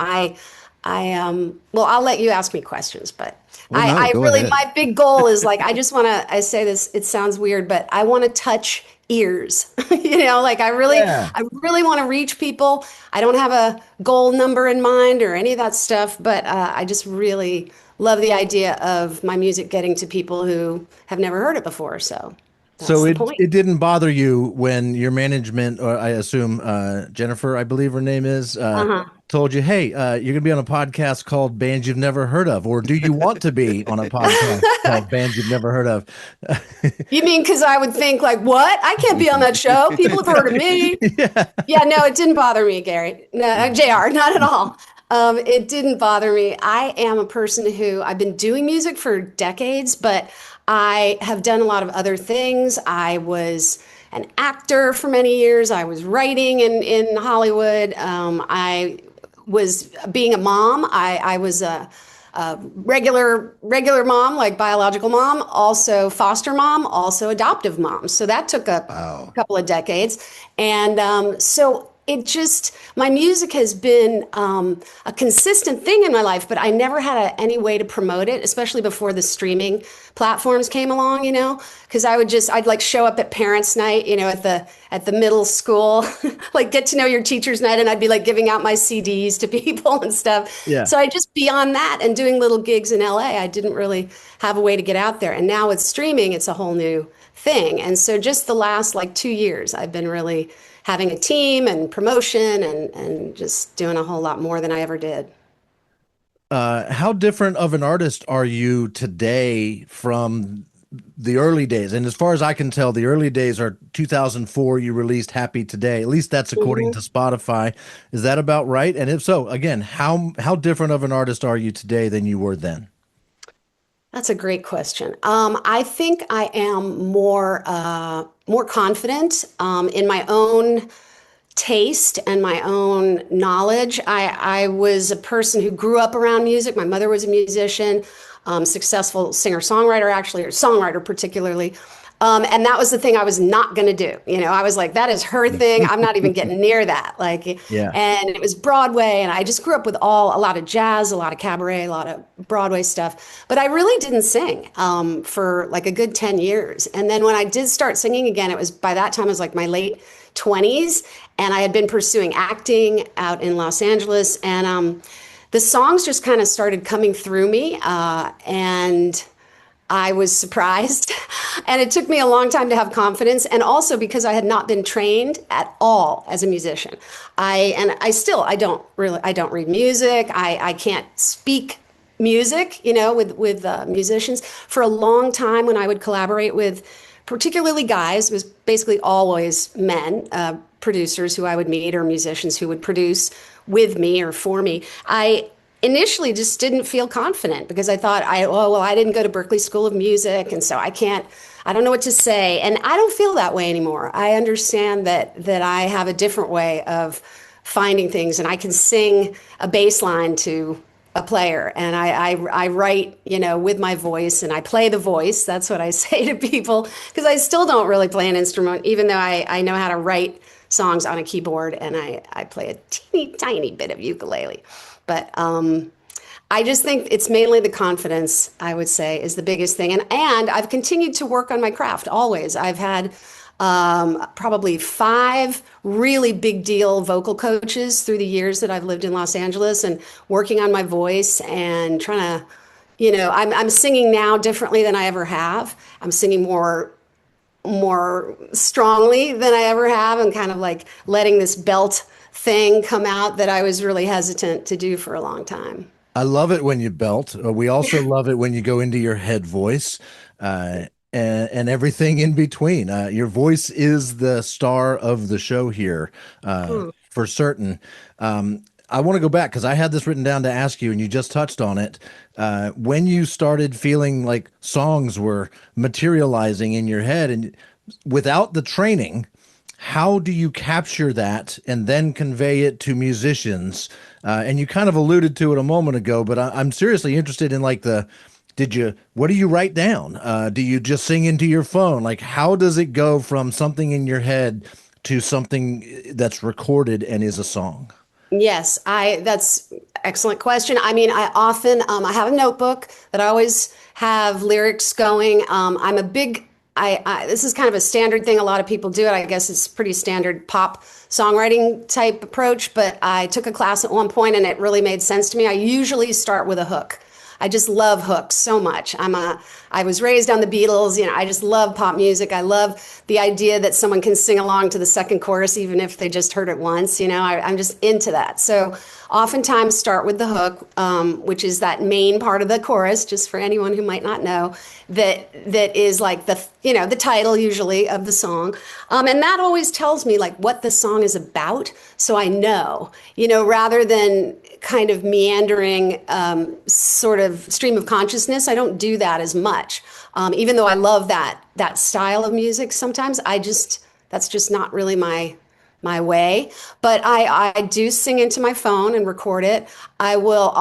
I'll let you ask me questions, but Well, no, I go really, ahead. my big goal is like, I just want to, I say this, it sounds weird, but I want to touch ears. Like Yeah. I really want to reach people. I don't have a goal number in mind or any of that stuff, but I just really love the idea of my music getting to people who have never heard it before. So So that's the it point. it didn't bother you when your management, or I assume Jennifer, I believe her name is, Uh-huh. told you, "Hey, you're gonna be on a podcast called Bands You've Never Heard of," or do you want to be on a podcast called Bands You've Never Heard of? You mean because I would think like, what? I can't be on that show. People have heard of me. Yeah. Yeah, no, it didn't bother me, Gary. No, JR, not at all. It didn't bother me. I am a person who I've been doing music for decades, but I have done a lot of other things. I was an actor for many years. I was writing in Hollywood. I was being a mom. I was a regular mom, like biological mom, also foster mom, also adoptive mom. So that took a Wow. couple of decades. And so it just, my music has been a consistent thing in my life, but I never had any way to promote it, especially before the streaming platforms came along, because I'd like show up at parents' night, at the middle school, like get to know your teacher's night, and I'd be like giving out my CDs to people and stuff. Yeah. So I just beyond that and doing little gigs in LA, I didn't really have a way to get out there. And now with streaming, it's a whole new thing. And so just the last like 2 years, I've been really having a team and promotion and just doing a whole lot more than I ever did. How different of an artist are you today from the early days? And as far as I can tell, the early days are 2004. You released Happy Today. At least that's according to Spotify. Is that about right? And if so, again, how different of an artist are you today than you were then? That's a great question. I think I am more confident in my own taste and my own knowledge. I was a person who grew up around music. My mother was a musician, successful singer-songwriter, actually, or songwriter particularly. And that was the thing I was not going to do. I was like, that is her thing. I'm not even getting near that. Like, Yeah. and it was Broadway. And I just grew up with a lot of jazz, a lot of cabaret, a lot of Broadway stuff. But I really didn't sing for like a good 10 years. And then when I did start singing again, by that time, it was like my late 20s. And I had been pursuing acting out in Los Angeles. And the songs just kind of started coming through me. And I was surprised. And it took me a long time to have confidence. And also because I had not been trained at all as a musician. I don't read music. I can't speak music, with musicians. For a long time when I would collaborate with particularly guys, it was basically always men, producers who I would meet or musicians who would produce with me or for me. I initially just didn't feel confident because I thought, I didn't go to Berklee School of Music, and so I don't know what to say. And I don't feel that way anymore. I understand that I have a different way of finding things, and I can sing a bass line to a player, and I write, with my voice, and I play the voice. That's what I say to people, because I still don't really play an instrument, even though I know how to write songs on a keyboard, and I play a teeny tiny bit of ukulele. But I just think it's mainly the confidence, I would say, is the biggest thing. And I've continued to work on my craft always. I've had probably 5 really big deal vocal coaches through the years that I've lived in Los Angeles and working on my voice and trying to, I'm singing now differently than I ever have. I'm singing more strongly than I ever have, and kind of like letting this belt thing come out that I was really hesitant to do for a long time. I love it when you belt. We also love it when you go into your head voice and everything in between. Your voice is the star of the show here, for certain. I want to go back because I had this written down to ask you, and you just touched on it. When you started feeling like songs were materializing in your head and without the training, how do you capture that and then convey it to musicians? And you kind of alluded to it a moment ago, but I'm seriously interested in what do you write down? Do you just sing into your phone? Like, how does it go from something in your head to something that's recorded and is a song? Yes, that's excellent question. I mean, I often, I have a notebook that I always have lyrics going. I'm a big, this is kind of a standard thing. A lot of people do it. I guess it's pretty standard pop songwriting type approach, but I took a class at one point and it really made sense to me. I usually start with a hook. I just love hooks so much. I was raised on the Beatles. I just love pop music. I love the idea that someone can sing along to the second chorus, even if they just heard it once. I'm just into that. So oftentimes start with the hook, which is that main part of the chorus, just for anyone who might not know, that is like the title usually of the song. And that always tells me like what the song is about. So I know, rather than kind of meandering sort of stream of consciousness. I don't do that as much. Even though I love that style of music sometimes, that's just not really my way. But I do sing into my phone and record it. I will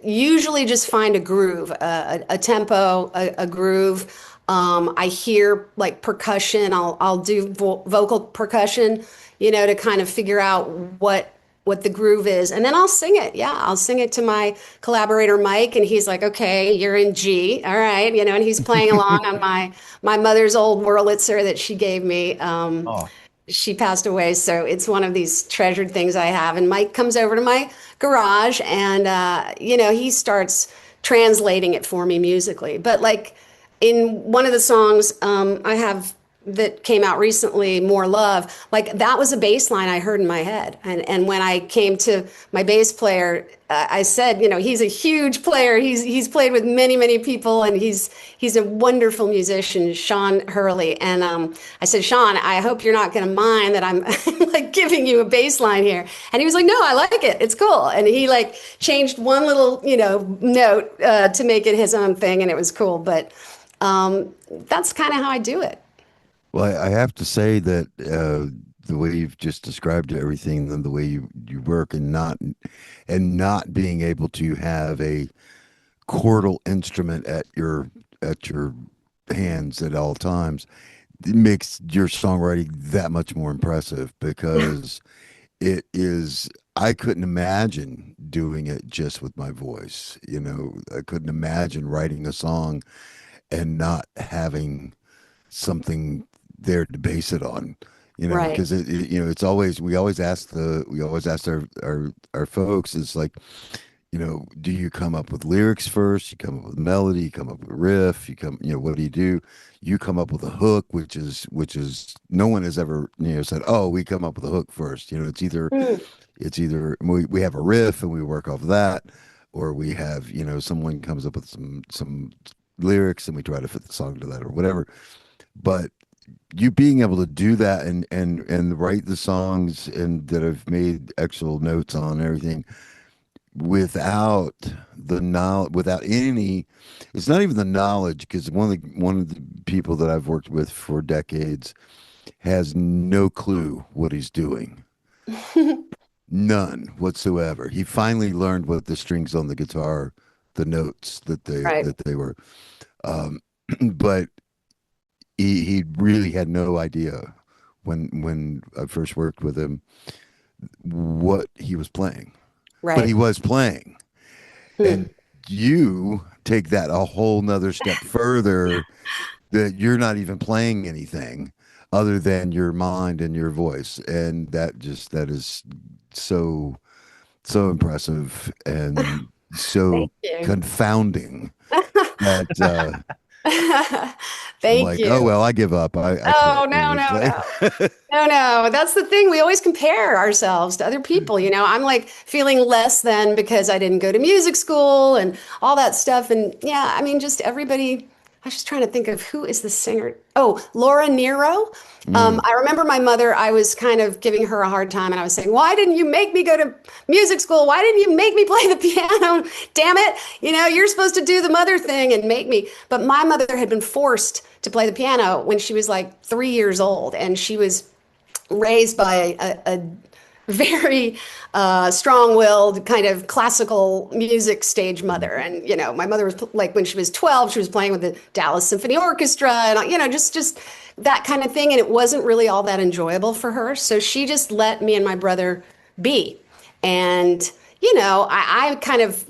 usually just find a groove, a tempo, a groove. I hear like percussion. I'll do vocal percussion, to kind of figure out what the groove is. And then I'll sing it. Yeah, I'll sing it to my collaborator, Mike, and he's like, okay, you're in G. All right. And he's playing along on my mother's old Wurlitzer that she gave me. She passed away. So it's one of these treasured things I have. And Mike comes over to my garage and, he starts translating it for me musically. But like in one of the songs, I have that came out recently, More Love, like that was a bass line I heard in my head. And when I came to my bass player, I said, you know, he's a huge player. He's played with many, many people, and he's a wonderful musician, Sean Hurley. And I said, Sean, I hope you're not going to mind that I'm like giving you a bass line here. And he was like, no, I like it. It's cool. And he like changed one little, you know, note to make it his own thing, and it was cool. But that's kind of how I do it. Well, I have to say that the way you've just described everything, and the way you work, and not being able to have a chordal instrument at your hands at all times, it makes your songwriting that much more impressive, because it is. I couldn't imagine doing it just with my voice. You know, I couldn't imagine writing a song and not having something there to base it on, you know, because Right. you know, it's always, we always ask our folks, it's like, you know, do you come up with lyrics first? You come up with melody, you come up with riff, you know, what do? You come up with a hook, which is no one has ever, you know, said, oh, we come up with a hook first. You know, Mm, it's either we have a riff and we work off that, or we have, you know, someone comes up with some lyrics and we try to fit the song to that or whatever. But you being able to do that and write the songs and that I've made actual notes on and everything without the knowledge, without any, it's not even the knowledge, because one of the people that I've worked with for decades has no clue what he's doing. None whatsoever. He finally learned what the strings on the guitar, the notes right. that they were, um, but he really had no idea when I first worked with him what he was playing, but he Right. was playing. Hmm. And you take that a whole nother step further, that you're not even playing anything other than your mind and your voice. And that is so, so impressive and Thank so you. confounding that I'm Thank like, oh, you. well, I give up. I Oh, quit. You no, know, it's no, like, no. No, no. That's the thing. We always compare ourselves to other people. You know, I'm like feeling less than because I didn't go to music school and all that stuff. And yeah, I mean, just everybody. I was just trying to think of who is the singer. Oh, Laura Nero. mm, I remember my mother, I was kind of giving her a hard time and I was saying, why didn't you make me go to music school? Why didn't you make me play the piano? Damn it. You know, you're supposed to do the mother thing and make me. But my mother had been forced to play the piano when she was like 3 years old. And she was raised by a very strong-willed kind of classical music stage mother. And you know, my mother was like when she was 12, she was playing with the Dallas Symphony Orchestra, and you know, just that kind of thing. And it wasn't really all that enjoyable for her, so she just let me and my brother be. And you know, I kind of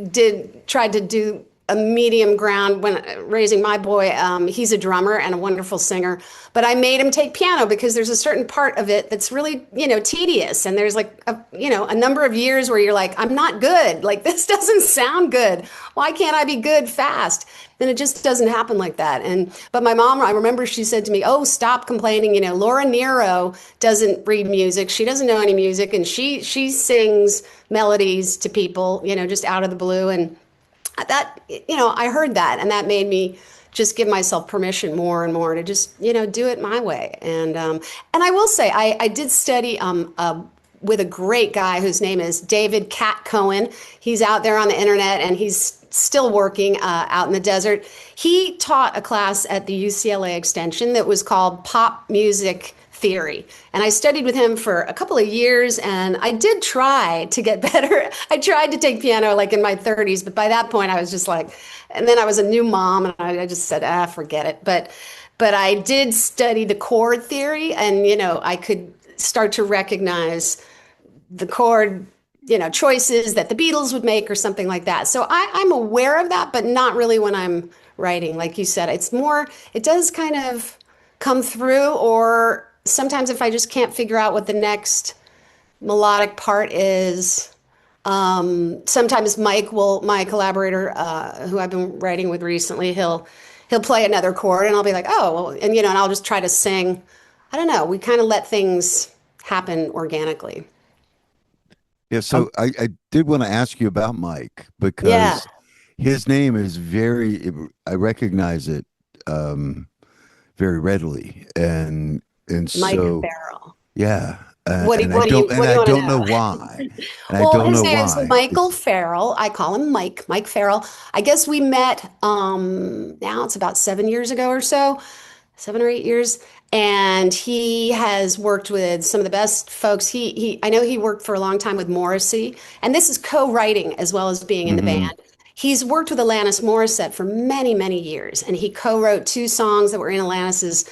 tried to do a medium ground when raising my boy. He's a drummer and a wonderful singer, but I made him take piano because there's a certain part of it that's really, you know, tedious. And there's like, you know, a number of years where you're like, I'm not good. Like, this doesn't sound good. Why can't I be good fast? And it just doesn't happen like that. But my mom, I remember she said to me, oh, stop complaining. You know, Laura Nero doesn't read music. She doesn't know any music. And she sings melodies to people, you know, just out of the blue. And that, you know, I heard that, and that made me just give myself permission more and more to just, you know, do it my way. And I will say I did study with a great guy whose name is David Cat Cohen. He's out there on the internet and he's still working out in the desert. He taught a class at the UCLA Extension that was called Pop Music Theory. And I studied with him for a couple of years, and I did try to get better. I tried to take piano like in my 30s, but by that point I was just like, and then I was a new mom and I just said, forget it. But I did study the chord theory, and you know, I could start to recognize the chord, you know, choices that the Beatles would make or something like that. So I'm aware of that, but not really when I'm writing. Like you said, it's more, it does kind of come through, or sometimes if I just can't figure out what the next melodic part is, sometimes my collaborator, who I've been writing with recently, he'll he'll play another chord and I'll be like, oh, well, and and I'll just try to sing. I don't know. We kind of let things happen organically. Yeah, so I did want to ask you about Mike Yeah. because his name is I recognize it very readily, and Mike so Farrell. yeah, What do, and what do you what and do you I want to don't know know? why, and I Well, don't his know name's why. Michael Farrell. I call him Mike Farrell. I guess we met now it's about 7 years ago or so, 7 or 8 years. And he has worked with some of the best folks. He I know he worked for a long time with Morrissey, and this is co-writing as well as being in the Hmm. band. He's worked with Alanis Morissette for many, many years, and he co-wrote two songs that were in Alanis's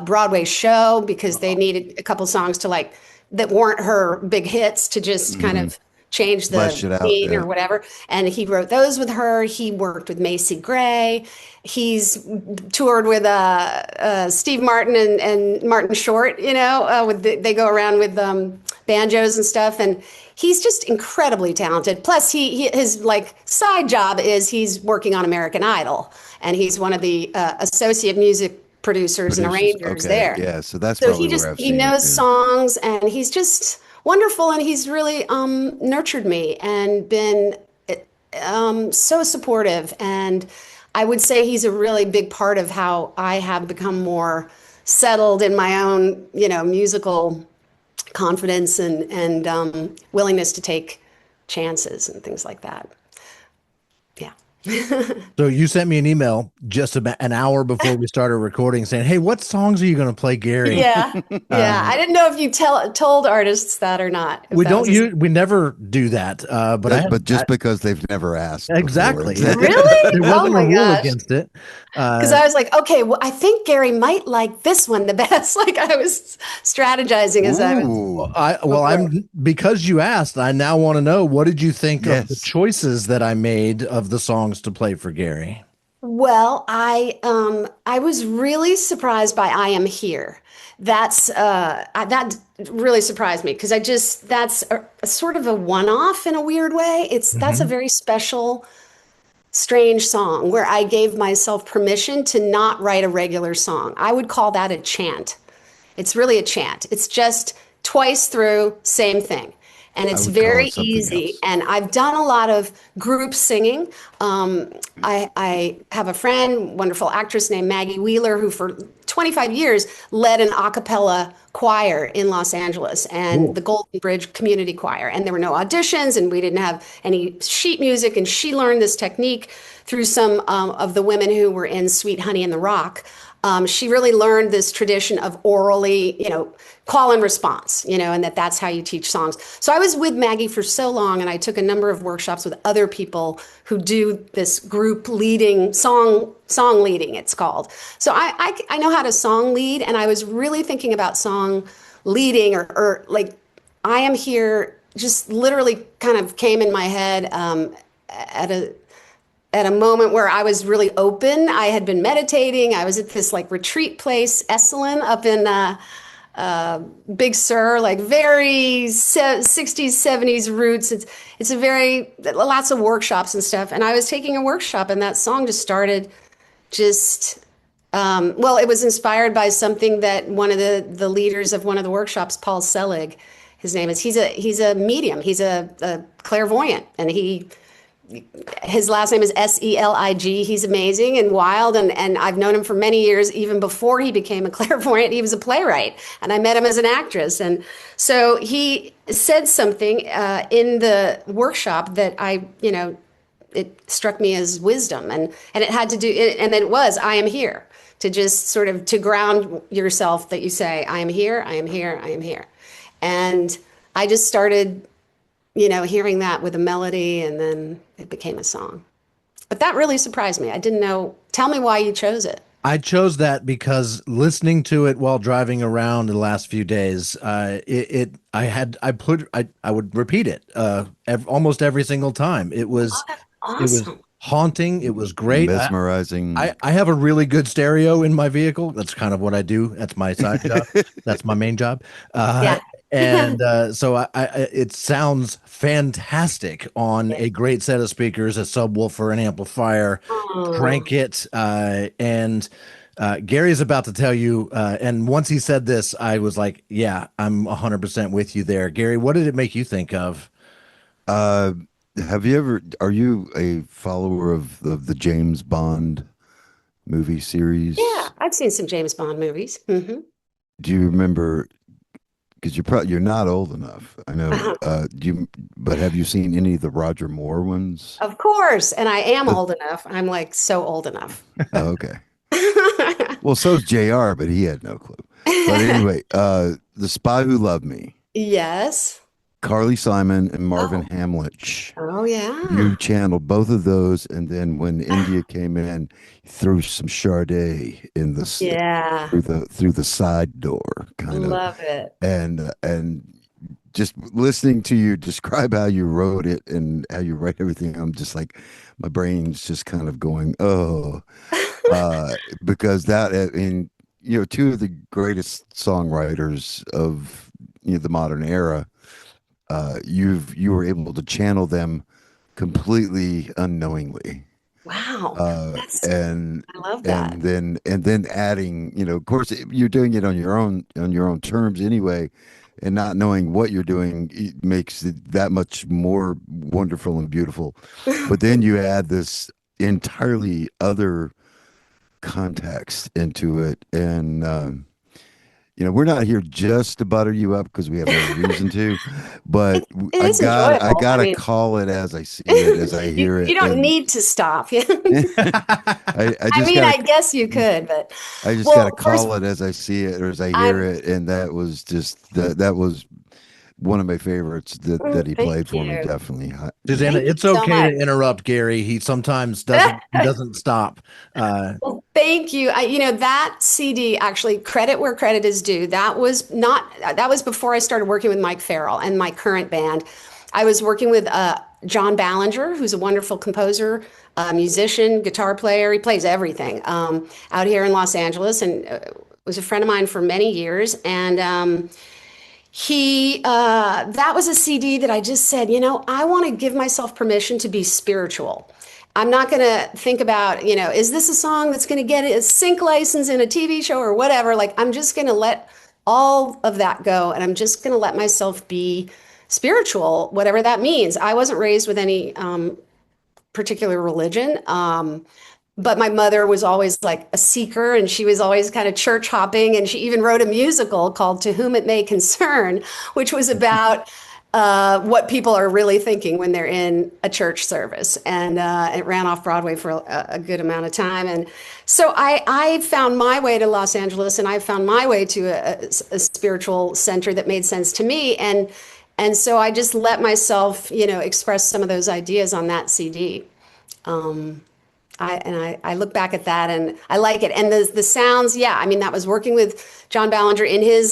Broadway show because they needed a couple songs to like that weren't her big hits to just kind Hmm. of change the Flesh it out. beat Yeah. or whatever. And he wrote those with her. He worked with Macy Gray. He's toured with Steve Martin and Martin Short. They go around with banjos and stuff. And he's just incredibly talented. Plus, his like side job is he's working on American Idol, and he's one of the associate music producers and Producers. arrangers Okay. there. Yeah. So that's So probably where I've he seen it. knows Yeah. songs, and he's just wonderful, and he's really nurtured me and been so supportive. And I would say he's a really big part of how I have become more settled in my own, musical confidence and willingness to take chances and things like that. Yeah. So you sent me an email just about an hour before we started recording saying, "Hey, what songs are you going to play, Gary?" Yeah. Yeah. I didn't know if you told artists that or not. If We that don't was use, we never do that. But But just because they've never asked before. exactly. Really? There Oh wasn't a my rule gosh. against it. Because I was like, okay, well, I think Gary might like this one the best. Like I was strategizing as I was. Ooh. I'm because you asked, I now want to know, what did you think of the Yes. choices that I made of the songs to play for Gary? Well, I was really surprised by "I Am Here." That really surprised me because that's a sort of a one-off in a weird way. That's a Hmm. very special, strange song where I gave myself permission to not write a regular song. I would call that a chant. It's really a chant. It's just twice through, same thing. And I it's would call very it something easy. else. And I've done a lot of group singing. I have a friend, wonderful actress named Maggie Wheeler, who for 25 years led an a cappella choir in Los Angeles and Cool. the Golden Bridge Community Choir. And there were no auditions and we didn't have any sheet music. And she learned this technique through some of the women who were in Sweet Honey in the Rock. She really learned this tradition of orally, call and response, and that's how you teach songs. So I was with Maggie for so long, and I took a number of workshops with other people who do this group leading, song leading, it's called. So I know how to song lead, and I was really thinking about song leading or like "I Am Here" just literally kind of came in my head at a moment where I was really open. I had been meditating. I was at this like retreat place, Esalen, up in Big Sur, like very 60s, 70s roots. It's a very lots of workshops and stuff. And I was taking a workshop, and that song just started. Well, it was inspired by something that one of the leaders of one of the workshops, Paul Selig, his name is. He's a medium. He's a clairvoyant, and his last name is Selig. He's amazing and wild, and I've known him for many years, even before he became a clairvoyant. He was a playwright, and I met him as an actress. And so he said something in the workshop that it struck me as wisdom, and it had to do, and it was, "I am here," to just sort of to ground yourself, that you say, "I am here, I am here, I am here." And I just started hearing that with a melody, and then it became a song. But that really surprised me. I didn't know. Tell me why you chose it. I chose that because listening to it while driving around the last few days, I would repeat it almost every single time. It was Awesome. haunting. It was great. Mesmerizing. I have a really good stereo in my vehicle. That's kind of what I do. That's my side job. That's my main job. Yeah. And so it sounds fantastic on a great set of speakers, a subwoofer, an amplifier. Oh. Crank it. And Gary's about to tell you. And once he said this, I was like, yeah, I'm 100% with you there. Gary, what did it make you think of? Uh, are you a follower of the James Bond movie Yeah, series? I've seen some James Bond movies. Do you remember? Because you're not old enough. I know. Uh-huh. But have you seen any of the Roger Moore ones? Of course, and I am The, old enough. I'm like so old enough. oh, okay. Well, so's JR, but he had no clue. But anyway, The Spy Who Loved Me, Yes. Carly Simon and Marvin Oh, Hamlich. oh yeah. You channeled both of those, and then when India came in, you threw some Sade in Yeah. through the side door, kind of, Love it. and just listening to you describe how you wrote it and how you write everything, I'm just like, my brain's just kind of going, oh, uh, because that, and two of the greatest songwriters of the modern era, you were able to channel them completely unknowingly, Wow. That's and I love that. then adding, of course, you're doing it on your own terms anyway, and not knowing what you're doing, it makes it that much more wonderful and beautiful. But then you add this entirely other context into it, and we're not here just to butter you up because we have no reason to, but It I is got I enjoyable. I gotta mean, call it as I see it, as I you hear you it, don't and need to stop. I I just mean, gotta I guess you could, but I just gotta well, first, call it as I see it or as I hear I'm it, and that was just that was one of my favorites that he thank played for me, you. definitely. Susanna, Thank you it's so okay to much. interrupt Gary. He sometimes doesn't stop. Well, thank you. That CD actually, credit where credit is due. That was before I started working with Mike Farrell and my current band. I was working with John Ballinger, who's a wonderful composer, musician, guitar player. He plays everything out here in Los Angeles, and was a friend of mine for many years. And that was a CD that I just said, I want to give myself permission to be spiritual. I'm not going to think about, is this a song that's going to get a sync license in a TV show or whatever? Like, I'm just going to let all of that go, and I'm just going to let myself be spiritual, whatever that means. I wasn't raised with any particular religion. But my mother was always like a seeker, and she was always kind of church hopping. And she even wrote a musical called To Whom It May Concern, which was about what people are really thinking when they're in a church service. And it ran off Broadway for a good amount of time. And so I found my way to Los Angeles, and I found my way to a spiritual center that made sense to me. And so I just let myself, express some of those ideas on that CD. I look back at that and I like it. And the sounds, yeah, I mean, that was working with John Ballinger in his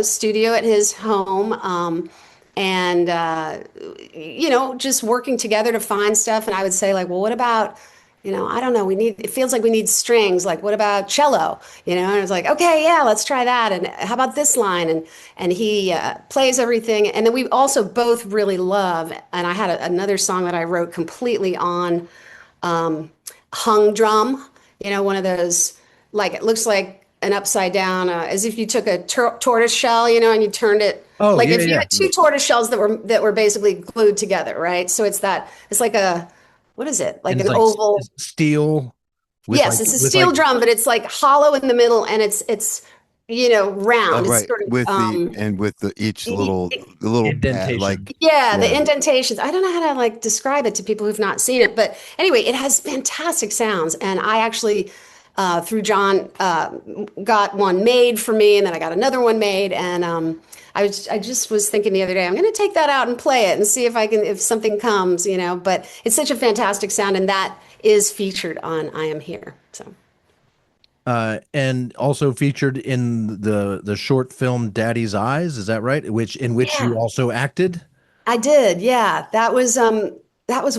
studio at his home. And just working together to find stuff. And I would say like, well, what about, I don't know, it feels like we need strings. Like, what about cello? And I was like, okay, yeah, let's try that. And how about this line? And he plays everything. And then we also both really love, and I had another song that I wrote completely on, hung drum, one of those, like it looks like an upside down, as if you took a tortoise shell, and you turned it, Oh, like yeah, if you yeah. had two tortoise shells that were basically glued together, right? So it's like what is it? Like And it's an like oval. steel Yes, it's a with steel drum, but it's like hollow in the middle, and it's round. It's Right, sort of with the each y- little pad, indentation. like, yeah, the yeah. indentations. I don't know how to like describe it to people who've not seen it, but anyway, it has fantastic sounds. And I actually, through John, got one made for me, and then I got another one made. And I just was thinking the other day, I'm going to take that out and play it and see if something comes, But it's such a fantastic sound, and that is featured on I Am Here. So. And also featured in the short film Daddy's Eyes, is that right? In which you Yeah. also acted? I did, yeah. That was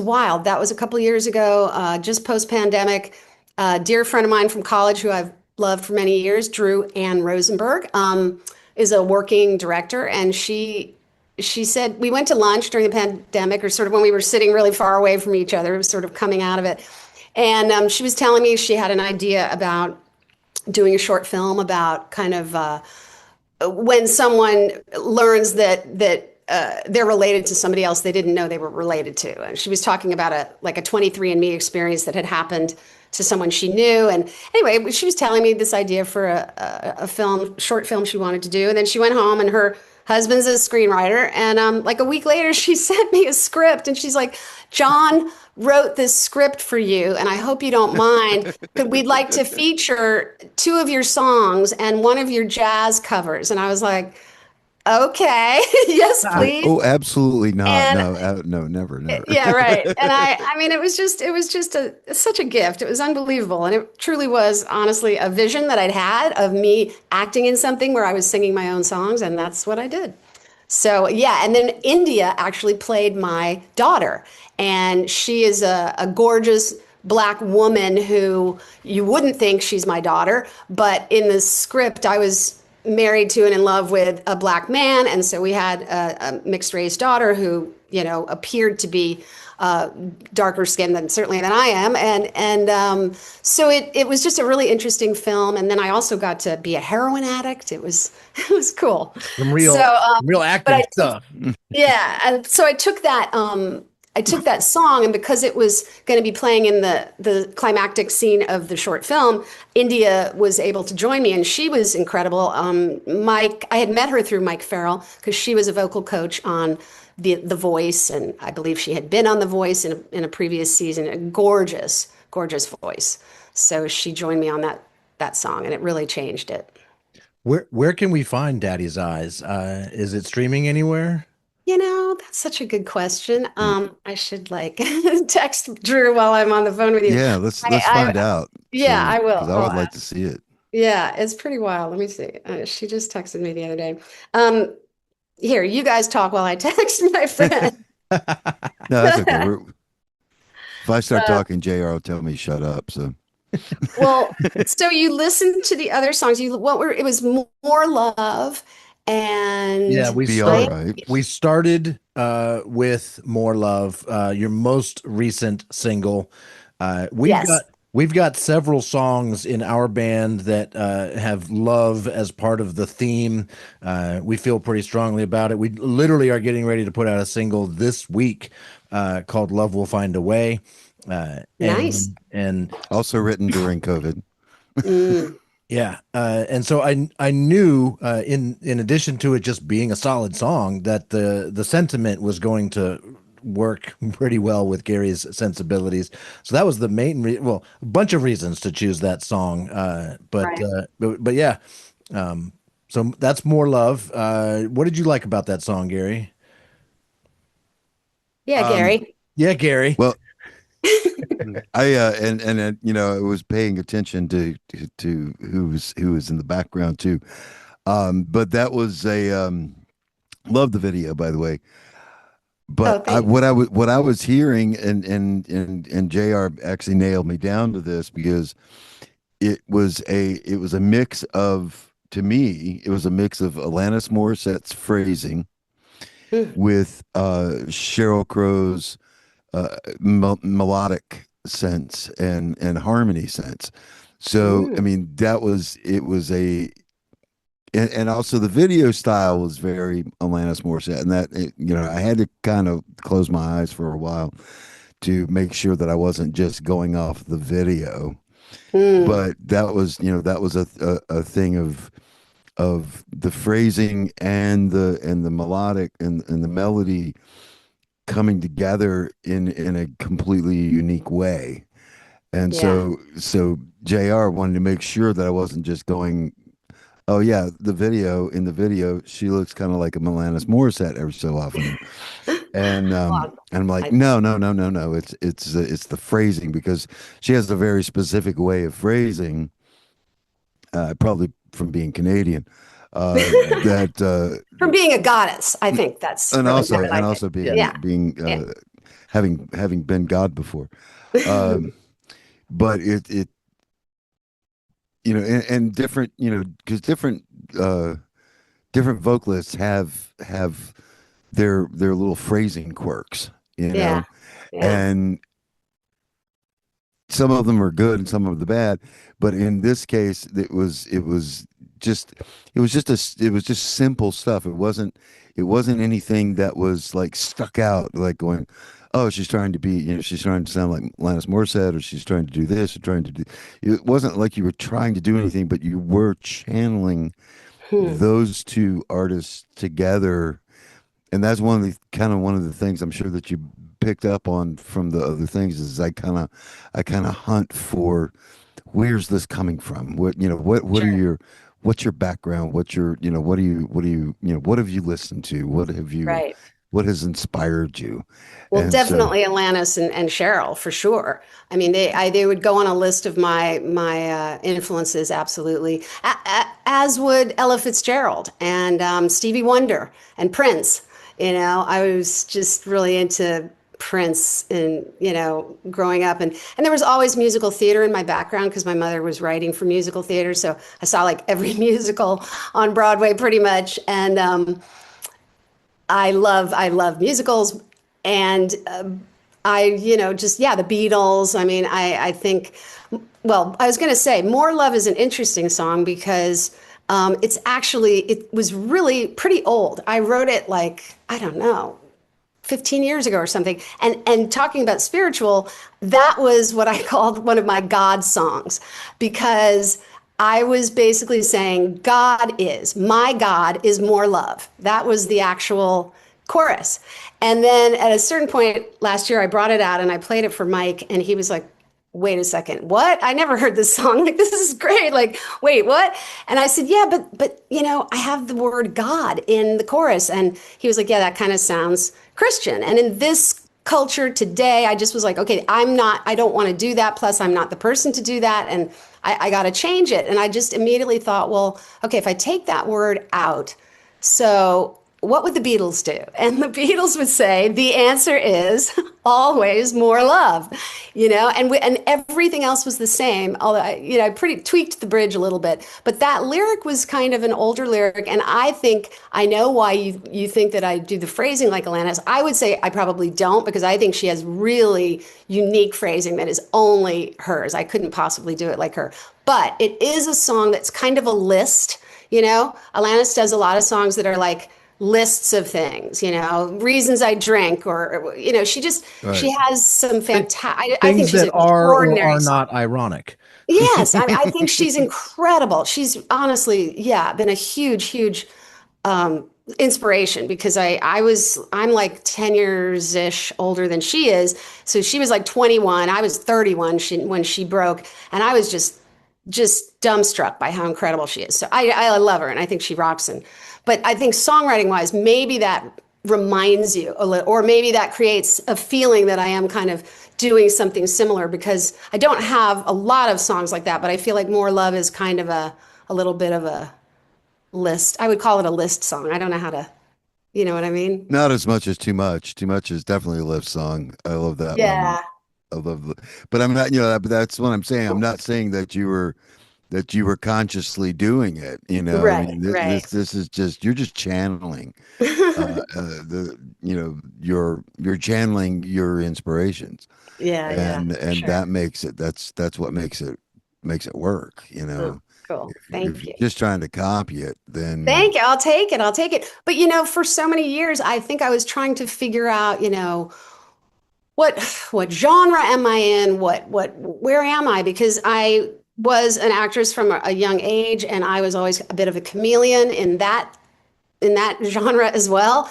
wild. That was a couple years ago, just post-pandemic. A dear friend of mine from college who I've loved for many years, Drew Ann Rosenberg, is a working director, and she said we went to lunch during the pandemic, or sort of when we were sitting really far away from each other, it was sort of coming out of it. And she was telling me she had an idea about doing a short film about kind of when someone learns that they're related to somebody else they didn't know they were related to. And she was talking about a 23andMe experience that had happened to someone she knew. And anyway, she was telling me this idea for a short film she wanted to do. And then she went home, and her husband's a screenwriter. And like a week later, she sent me a script, and she's like, John wrote this script for you, and I hope you don't mind. We'd like to feature 2 of your songs and 1 of your jazz covers. And I was like, okay, yes, please. Oh, absolutely not. And No, never. yeah, right. And I mean, it was just such a gift. It was unbelievable. And it truly was, honestly, a vision that I'd had of me acting in something where I was singing my own songs. And that's what I did. So, yeah. And then India actually played my daughter. And she is a gorgeous Black woman who you wouldn't think she's my daughter. But in the script, I was married to and in love with a Black man, and so we had a mixed race daughter who, you know, appeared to be darker skinned than I am, and so it was just a really interesting film. And then I also got to be a heroin addict. It was cool. Some real acting stuff. Yeah, and so I took that. I took that song, and because it was going to be playing in the climactic scene of the short film, India was able to join me, and she was incredible. I had met her through Mike Farrell because she was a vocal coach on the Voice, and I believe she had been on The Voice in a previous season. A gorgeous, gorgeous voice. So she joined me on that song, and it really changed it. Where can we find Daddy's Eyes? Is it streaming anywhere? You know, that's such a good question. I should text Drew while I'm on the phone with you. Yeah, let's find out. Yeah, I will. 'Cause I would like to see it. Yeah, it's pretty wild. Let me see. She just texted me the other day. Here, you guys talk while I text my friend. No, that's okay. If I start talking, JR will tell me shut up. So, Well, so you listened to the other songs. It was More Love. And yeah, Be All Right. we started with More Love, your most recent single. We've got several songs in our band that have love as part of the theme. We feel pretty strongly about it. We literally are getting ready to put out a single this week called Love Will Find a Way. Nice. And also written during COVID. Yeah, and so I knew in addition to it just being a solid song that the sentiment was going to work pretty well with Gary's sensibilities. So that was the main a bunch of reasons to choose that song. But yeah, so that's More Love. What did you like about that song, Gary? Yeah, Gary. Yeah, Gary. Well, I you know, I was paying attention to who was in the background too. But that was love the video, by the way. But what I was hearing, and JR actually nailed me down to this, because it was a mix of, to me, it was a mix of Alanis Morissette's phrasing with Sheryl Crow's melodic sense and harmony sense. So I mean, and also the video style was very Alanis Morissette, and that, you know, I had to kind of close my eyes for a while to make sure that I wasn't just going off the video. But that was, you know, that was a thing of the phrasing and the melodic and the melody coming together in a completely unique way. And so JR wanted to make sure that I wasn't just going, oh yeah, in the video she looks kind of like a Alanis Morissette every so often. And I'm like, no, it's the phrasing, because she has a very specific way of phrasing, probably from being Canadian, that From being a goddess, I think that's and really also what I think. being having been God before. But it you know, and different, you know, because different different vocalists have their little phrasing quirks, you Yeah. know, Yeah. and some of them are good and some of the bad. But in this case, just it was just simple stuff. It wasn't anything that was like stuck out, like going, oh, she's trying to be, she's trying to sound like Alanis Morissette, or she's trying to do this, or trying to do. It wasn't like you were trying to do anything, but you were channeling Hmm. those two artists together. And that's one of the things I'm sure that you picked up on from the other things is I kind of hunt for, where's this coming from? What are Sure. what's your background? What's your, what have you listened to? Right. What has inspired you? Well, And so, definitely Alanis and Cheryl for sure. I mean, they would go on a list of my influences, absolutely. As would Ella Fitzgerald and Stevie Wonder and Prince. I was just really into Prince and growing up, and there was always musical theater in my background because my mother was writing for musical theater, so I saw like every musical on Broadway pretty much, and I love musicals, and the Beatles. I mean, I think, well, I was going to say, More Love is an interesting song because it was really pretty old. I wrote it like, I don't know, 15 years ago or something. And talking about spiritual, that was what I called one of my God songs because I was basically saying, my God is more love. That was the actual chorus. And then at a certain point last year, I brought it out and I played it for Mike, and he was like, wait a second, what? I never heard this song. Like, this is great. Like, wait, what? And I said, yeah, but I have the word God in the chorus. And he was like, yeah, that kind of sounds Christian. And in this culture today, I just was like, okay, I don't want to do that. Plus, I'm not the person to do that. And I got to change it. And I just immediately thought, well, okay, if I take that word out, so what would the Beatles do? And the Beatles would say, the answer is always more love, and everything else was the same. Although I pretty tweaked the bridge a little bit, but that lyric was kind of an older lyric. And I think I know why you think that I do the phrasing like Alanis. I would say I probably don't, because I think she has really unique phrasing that is only hers. I couldn't possibly do it like her, but it is a song that's kind of a list. Alanis does a lot of songs that are like lists of things, reasons I drink, or she right. has some fantastic. I think Things she's that an are or extraordinary are song. not ironic. Yes, I think she's incredible. She's honestly, yeah, been a huge inspiration because I'm like 10 years ish older than she is. So she was like 21. I was 31 when she broke, and I was just dumbstruck by how incredible she is. So I love her, and I think she rocks. But I think songwriting wise, maybe that reminds you a little, or maybe that creates a feeling that I am kind of doing something similar, because I don't have a lot of songs like that, but I feel like More Love is kind of a little bit of a list. I would call it a list song. I don't know how to, you know what I mean? Not as much as Too Much. Too Much is definitely a lift song. I love that one. Yeah. I love, but I'm not, but that's what I'm saying. I'm not saying that you were consciously doing it. I Right, mean, right. this is just, you're just channeling you're channeling your inspirations, Yeah, for and sure. that makes it, that's what makes it work. Oh, cool. If Thank you're you. just trying to copy it, then Thank you. I'll take it. I'll take it. But for so many years, I think I was trying to figure out, what what genre am I in? Where am I? Because I was an actress from a young age, and I was always a bit of a chameleon in that genre as well,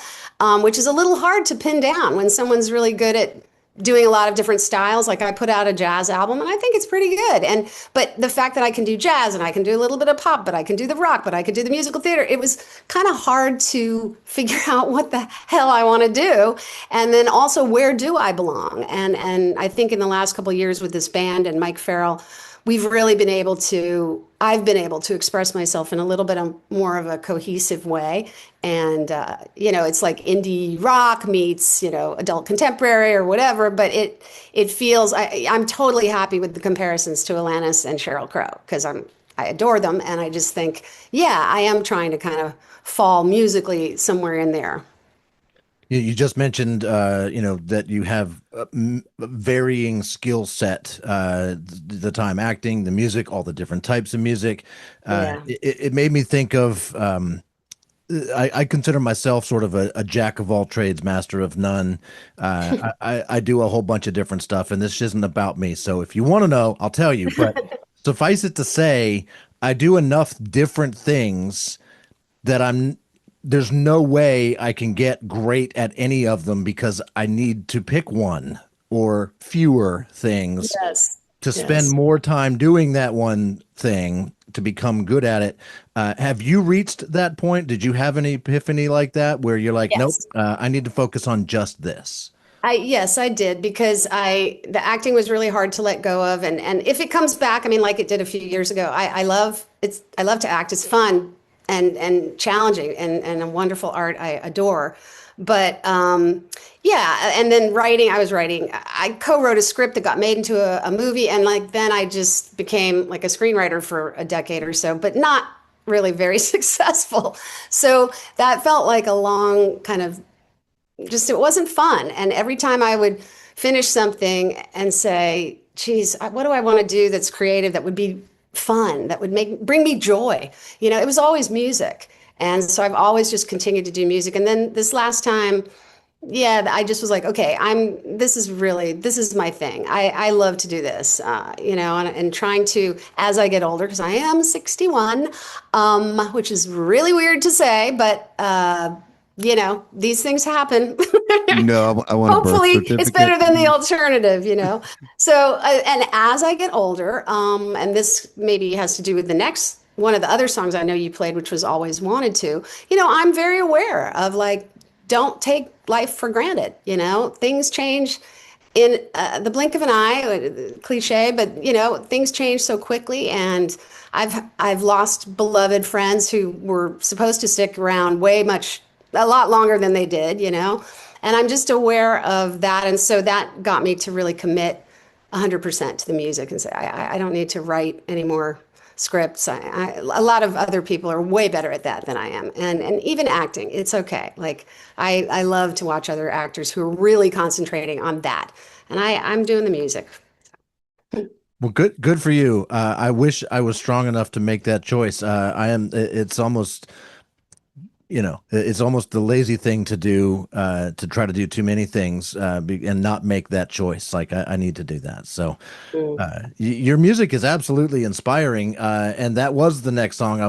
which is a little hard to pin down when someone's really good at doing a lot of different styles. Like, I put out a jazz album and I think it's pretty good. But the fact that I can do jazz and I can do a little bit of pop, but I can do the rock, but I can do the musical theater, it was kind of hard to figure out what the hell I want to do. And then also, where do I belong? And I think in the last couple of years with this band and Mike Farrell, we've really been able to, I've been able to express myself in a little bit more of a cohesive way. And, it's like indie rock meets, adult contemporary or whatever, but it feels, I'm totally happy with the comparisons to Alanis and Sheryl Crow, because I adore them. And I just think, yeah, I am trying to kind of fall musically somewhere in there. You just mentioned, that you have varying skill set, the time acting, the music, all the different types of music. Yeah. It made me think of, I consider myself sort of a jack of all trades, master of none. I do a whole bunch of different stuff, and this isn't about me. So if you want to know, I'll tell you. But suffice it to say, I do enough different things that there's no way I can get great at any of them because I need to pick one or fewer things Yes. to spend Yes. more time doing that one thing to become good at it. Have you reached that point? Did you have any epiphany like that where you're like, nope, Yes. I need to focus on just this? Yes, I did because the acting was really hard to let go of, and if it comes back, I mean, like it did a few years ago, I love to act. It's fun and challenging and a wonderful art I adore. But yeah, and then writing, I co-wrote a script that got made into a movie, and like then I just became like a screenwriter for a decade or so, but not really very successful. So that felt like a long kind of just it wasn't fun. And every time I would finish something and say, geez, what do I want to do that's creative, that would be fun, that would bring me joy? It was always music. And so I've always just continued to do music. And then this last time, yeah, I just was like, okay, this is my thing. I love to do this, and trying to, as I get older, because I am 61, which is really weird to say, but, these things happen. I want a birth Hopefully, it's certificate. better than the alternative. So, and as I get older, and this maybe has to do with the next one of the other songs I know you played, which was Always Wanted to, I'm very aware of like, don't take life for granted. Things change in the blink of an eye, cliche, but things change so quickly. And I've lost beloved friends who were supposed to stick around a lot longer than they did. And I'm just aware of that. And so that got me to really commit 100% to the music and say, I don't need to write any more scripts. A lot of other people are way better at that than I am. And even acting, it's okay. Like I love to watch other actors who are really concentrating on that. And I'm doing the music. Well, good for you. I wish I was strong enough to make that choice. I am. It's almost the lazy thing to do, to try to do too many things, and not make that choice. Like I need to do that. So, your music is absolutely inspiring. And that was the next song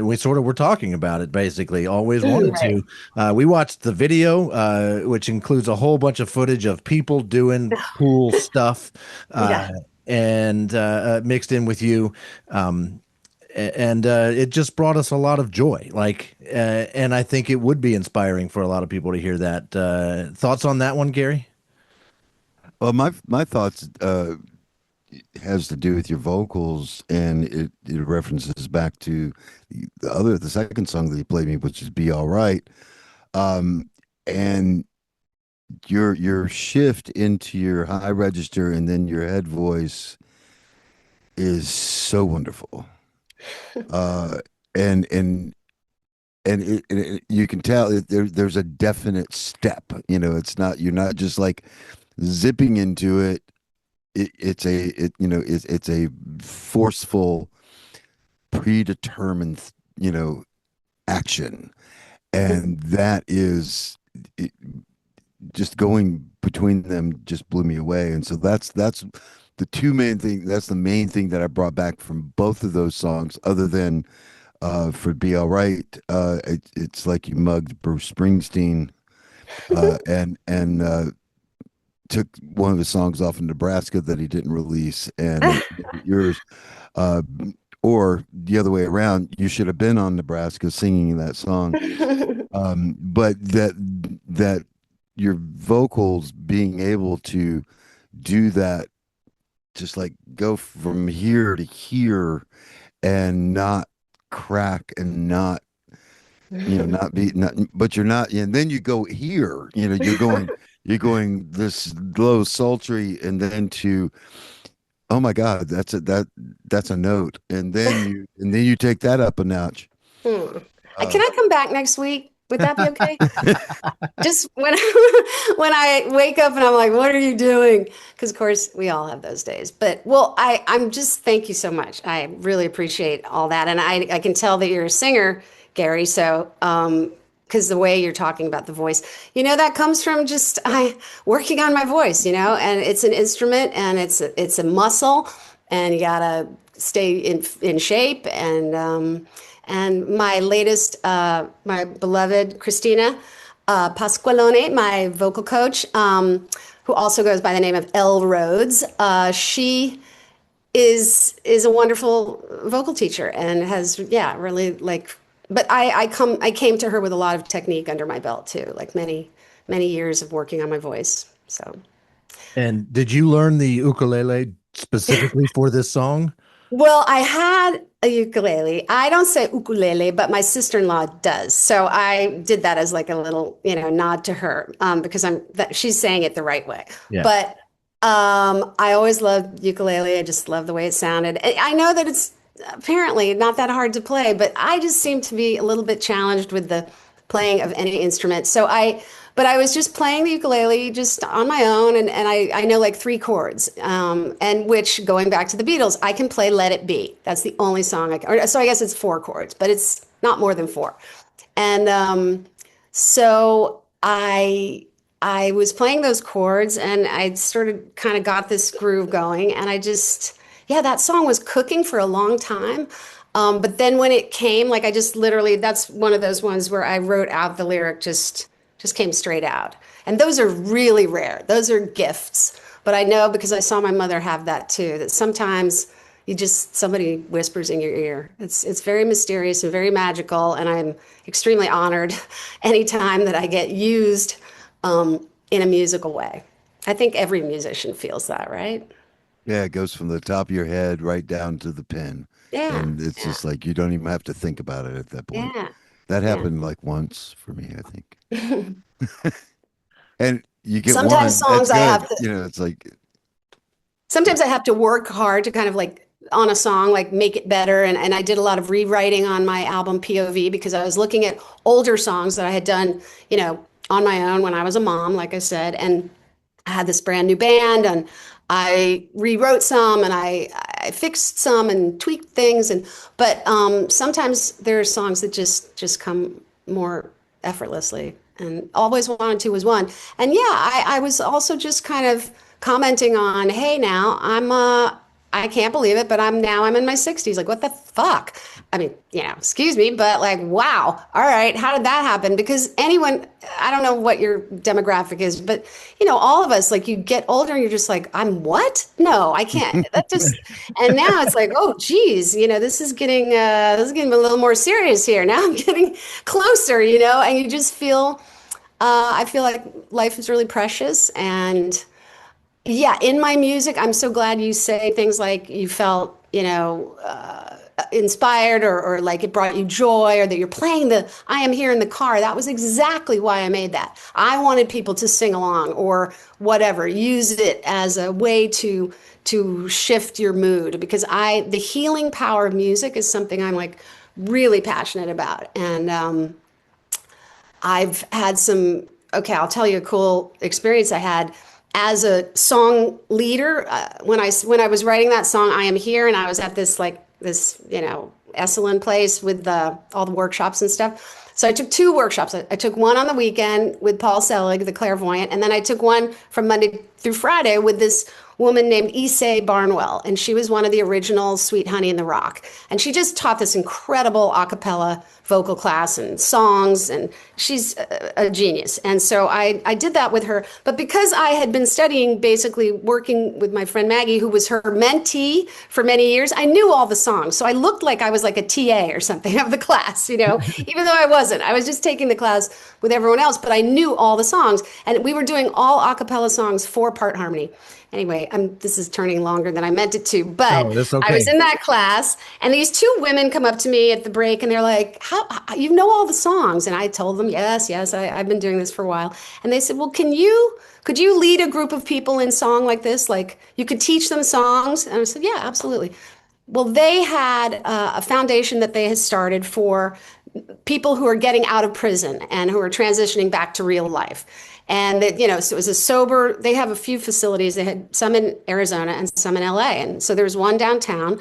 we sort of were talking about it, basically. Always wanted Right. to. We watched the video, which includes a whole bunch of footage of people doing cool stuff, Yeah. and mixed in with you. And it just brought us a lot of joy. And I think it would be inspiring for a lot of people to hear that. Thoughts on that one, Gary? Well, my thoughts has to do with your vocals, and it references back to the second song that you played me, which is "Be All Right," and your shift into your high register and then your head voice is so wonderful. uh and you can tell there's a definite step. You're not just like zipping into it. It's a forceful, predetermined action, and that is just going between them just blew me away. And so that's the two main thing. That's the main thing that I brought back from both of those songs, other than for "Be All Right." It's like you mugged Bruce Springsteen, and took one of the songs off in Nebraska that he didn't release, and yours, uh, or the other way around. You should have been on Nebraska singing that song. But that your vocals being able to do that, just like go from here to here and not crack and not not be not, but you're not, and then you go here, you're going this low sultry, and then to oh my God, that's a note. And then you take that up a notch. Hmm. Uh, Can I come back next week? Would that be okay? Just when when I wake up and I'm like, what are you doing? Because of course we all have those days. But well, I'm just thank you so much. I really appreciate all that. And I can tell that you're a singer, Gary. So because the way you're talking about the voice, that comes from just I working on my voice, and it's an instrument and it's a muscle and you gotta stay in shape and my latest, my beloved Christina Pasqualone, my vocal coach, who also goes by the name of Elle Rhodes, she is a wonderful vocal teacher and has, yeah, really like. But I came to her with a lot of technique under my belt too, like many years of working on my voice. So. And did you learn the ukulele specifically for this song? Well, I had a ukulele. I don't say ukulele, but my sister-in-law does. So I did that as like a little, nod to her because she's saying it the right way. Yeah. But I always loved ukulele. I just love the way it sounded. I know that it's apparently not that hard to play, but I just seem to be a little bit challenged with the playing of any instrument. But I was just playing the ukulele just on my own, and I know like three chords, and which, going back to the Beatles, I can play Let It Be. That's the only song I can, so I guess it's four chords, but it's not more than four. And so I was playing those chords, and I sort of kind of got this groove going, and that song was cooking for a long time. But then when it came, like I just literally, that's one of those ones where I wrote out the lyric just came straight out. And those are really rare. Those are gifts. But I know because I saw my mother have that too, that sometimes somebody whispers in your ear. It's very mysterious and very magical. And I'm extremely honored anytime that I get used in a musical way. I think every musician feels that, right? Yeah, it goes from the top of your head right down to the pin. Yeah. And it's just like you don't even have to think about it at that point. Yeah. That Yeah. happened like once for me, I think. And you get Sometimes one, songs that's I good. have to It's like, sometimes I have to work hard to kind of like on a song, like make it better. And I did a lot of rewriting on my album POV because I was looking at older songs that I had done, on my own when I was a mom, like I said. And I had this brand new band and I rewrote some and I fixed some and tweaked things. But sometimes there are songs that just come more effortlessly. And Always Wanted to was one. And yeah, I was also just kind of commenting on, hey, now I can't believe it, but I'm in my 60s. Like, what the fuck? I mean, excuse me, but like, wow. All right. How did that happen? Because I don't know what your demographic is, but all of us, like you get older and you're just like, I'm what? No, I can't. And now it's like, oh, geez, this is getting a little more serious here. Now I'm getting closer, and you just I feel like life is really precious. And yeah, in my music, I'm so glad you say things like you felt, inspired or like it brought you joy or that you're playing the I Am Here in the car. That was exactly why I made that. I wanted people to sing along or whatever, use it as a way to shift your mood because the healing power of music is something I'm like really passionate about. And I've had I'll tell you a cool experience I had as a song leader, when I was writing that song, I Am Here, and I was at this Esalen place with all the workshops and stuff. So I took two workshops. I took one on the weekend with Paul Selig, the clairvoyant, and then I took one from Monday through Friday with this woman named Issei Barnwell, and she was one of the original Sweet Honey in the Rock. And she just taught this incredible a cappella vocal class and songs, and she's a genius. And so I did that with her. But because I had been studying, basically working with my friend Maggie, who was her mentee for many years, I knew all the songs. So I looked like I was like a TA or something of the class, even though I wasn't. I was just taking the class with everyone else, but I knew all the songs. And we were doing all a cappella songs, 4-part harmony. Anyway, this is turning longer than I meant it to, but No, that's okay. I was in that class and these two women come up to me at the break and they're like, how you know all the songs. And I told them, yes, I've been doing this for a while. And they said, well, could you lead a group of people in song like this? Like you could teach them songs? And I said, yeah, absolutely. Well, they had a foundation that they had started for people who are getting out of prison and who are transitioning back to real life. And that, so it was they have a few facilities. They had some in Arizona and some in LA. And so there was one downtown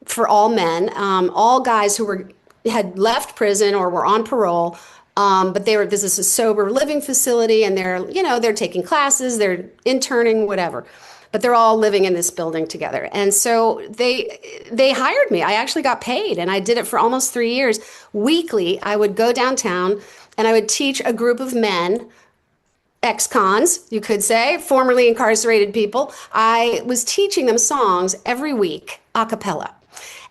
for all men, all guys who had left prison or were on parole. But this is a sober living facility, and they're taking classes, they're interning, whatever. But they're all living in this building together. And so they hired me. I actually got paid, and I did it for almost 3 years. Weekly, I would go downtown and I would teach a group of men, ex-cons, you could say, formerly incarcerated people. I was teaching them songs every week, a cappella.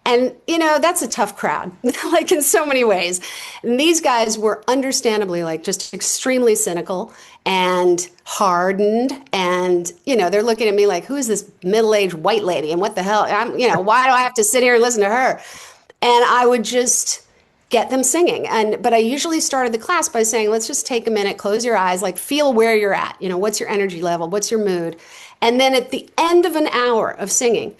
And, that's a tough crowd, like in so many ways. And these guys were understandably like just extremely cynical and hardened. And, they're looking at me like, who is this middle-aged white lady? And what the hell? Why do I have to sit here and listen to her? And I would just get them singing. But I usually started the class by saying, let's just take a minute, close your eyes, like feel where you're at. What's your energy level? What's your mood? And then at the end of an hour of singing,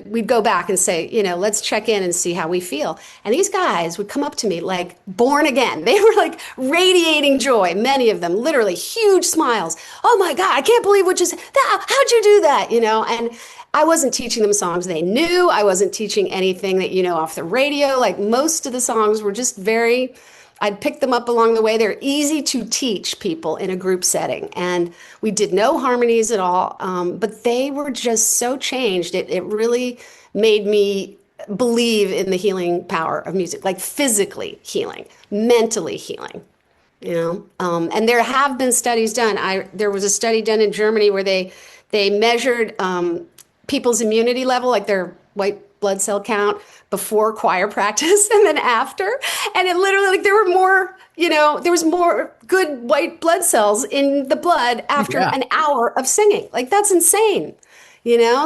we'd go back and say, let's check in and see how we feel. And these guys would come up to me like born again. They were like radiating joy, many of them, literally huge smiles. Oh my God, I can't believe how'd you do that? And I wasn't teaching them songs they knew. I wasn't teaching anything that, off the radio. Like most of the songs were just I'd pick them up along the way. They're easy to teach people in a group setting. And we did no harmonies at all, but they were just so changed. It really made me believe in the healing power of music, like physically healing, mentally healing, And there have been studies done. There was a study done in Germany where they measured people's immunity level, like their white blood cell count before choir practice and then after. And it literally, like there was more good white blood cells in the blood after an hour of singing. Like that's insane,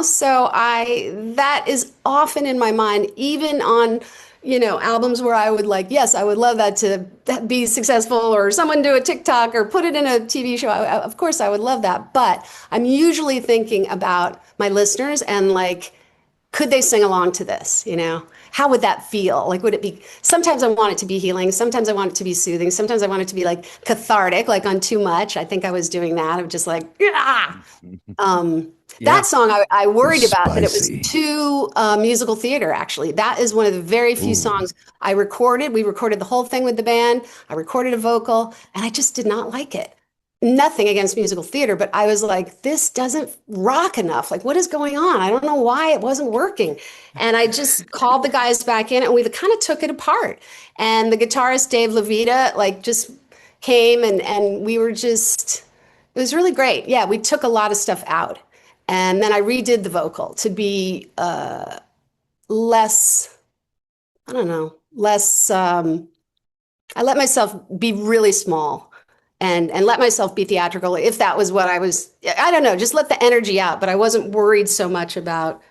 So that is often in my mind, even on, albums where I would yes, I would love that to be successful, or someone do a TikTok or put it in a TV show. Of course I would love that. But I'm usually thinking about my listeners and could they sing along to this? How would that feel? Like, would it be, sometimes I want it to be healing. Sometimes I want it to be soothing. Sometimes I want it to be cathartic, like on Too Much. I think I was doing that of just that song I worried about that it was too musical theater, actually. That is one of the very few songs I recorded. We recorded the whole thing with the band. I recorded a vocal and I just did not like it. Nothing against musical theater, but I was like, this doesn't rock enough. Like, what is going on? I don't know why it wasn't working. And I just called the guys back in and we kind of took it apart. And the guitarist, Dave Levita, just came and we were it was really great. Yeah, we took a lot of stuff out. And then I redid the vocal to be less, I let myself be really small. And let myself be theatrical if that was what I was, I don't know, just let the energy out. But I wasn't worried so much about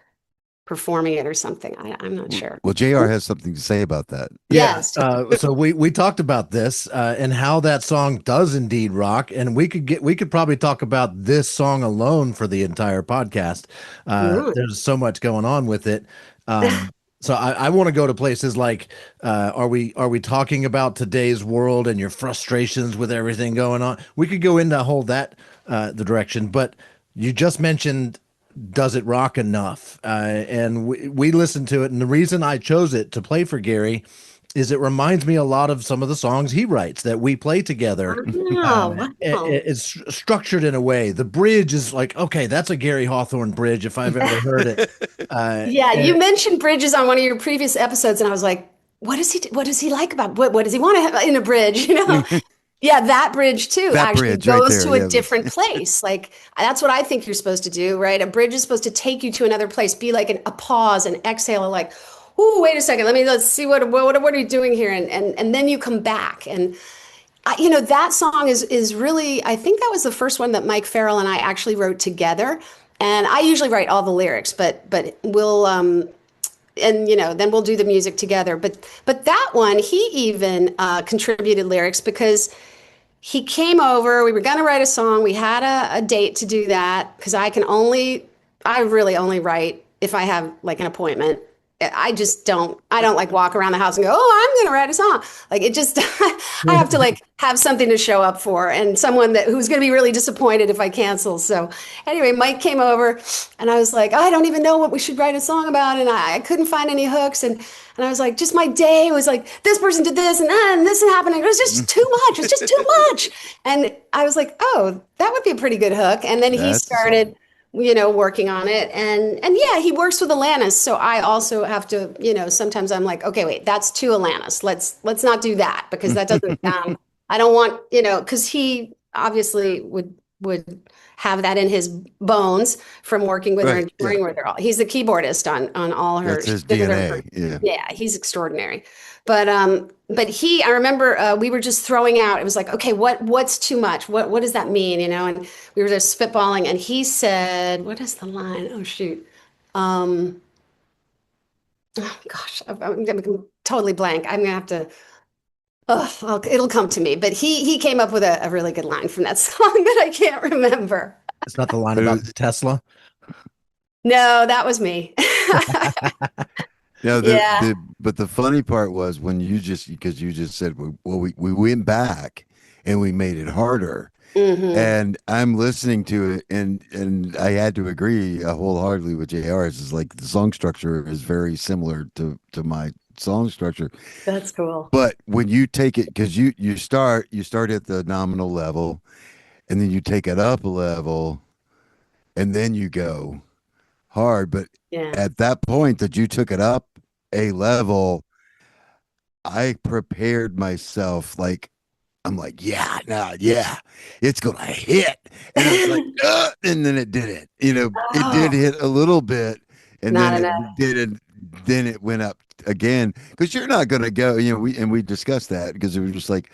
performing it or something. I'm not sure. Well, JR has something to say about that. Yes. So we talked about this and how that song does indeed rock. And we could probably talk about this song alone for the entire podcast. There's so much going on with it. So I want to go to places like, are we talking about today's world and your frustrations with everything going on? We could go into the direction, but you just mentioned, does it rock enough? And we listened to it. And the reason I chose it to play for Gary is it reminds me a lot of some of the songs he writes that we play together. It's structured in a way. The bridge is okay, that's a Gary Hawthorne bridge if I've ever heard it. You mentioned bridges on one of your previous episodes, and I was like, what does he like about what does he want to have in a bridge? Yeah, that bridge too goes to a different place. That's what I think you're supposed to do, right? A bridge is supposed to take you to another place, be like a pause, an exhale, ooh, wait a second. Let's see what are you doing here? And then you come back. And that song is really, I think that was the first one that Mike Farrell and I actually wrote together. And I usually write all the lyrics, but we'll and then we'll do the music together. But that one, he even contributed lyrics because he came over. We were going to write a song. We had a date to do that because I really only write if I have like an appointment. I don't like walk around the house and go, oh, I'm going to write a song. Like it just, I have to like have something to show up for and someone who's going to be really disappointed if I cancel. So anyway, Mike came over and I was like, I don't even know what we should write a song about. And I couldn't find any hooks. And I was like, just my day was like, this person did this and this is happening. It was just too much. It was just too much. And I was like, oh, that would be a pretty good hook. And then he started working on it. And yeah, he works with Alanis. So I also have to, sometimes I'm like, okay, wait, that's too Alanis. Let's not do that because that doesn't sound, I don't want, because he obviously would have that in his bones from working with her and touring with her. He's the keyboardist on all her. That's his DNA. Yeah, he's extraordinary. But I remember we were just throwing out. It was like, okay, what's too much? What does that mean? And we were just spitballing. And he said, "What is the line? Oh shoot, oh gosh, I'm gonna totally blank. I'm gonna have to. Oh, it'll come to me." But he came up with a really good line from that song that I can't remember. It's not the line about the Tesla. No, that was me. No, but the funny part was when because you just said, well, we went back and we made it harder. Mm-hmm. And I'm listening to it and I had to agree wholeheartedly with JR. It's like the song structure is very similar to my song structure. That's cool. But when you take it, because you start at the nominal level and then you take it up a level and then you go hard. But at that point that you took it up a level, I prepared myself like I'm like, it's gonna hit. And I was like, and then it didn't. It did hit a little bit, and then it didn't. Then it went up again because you're not gonna go. We discussed that because it was just like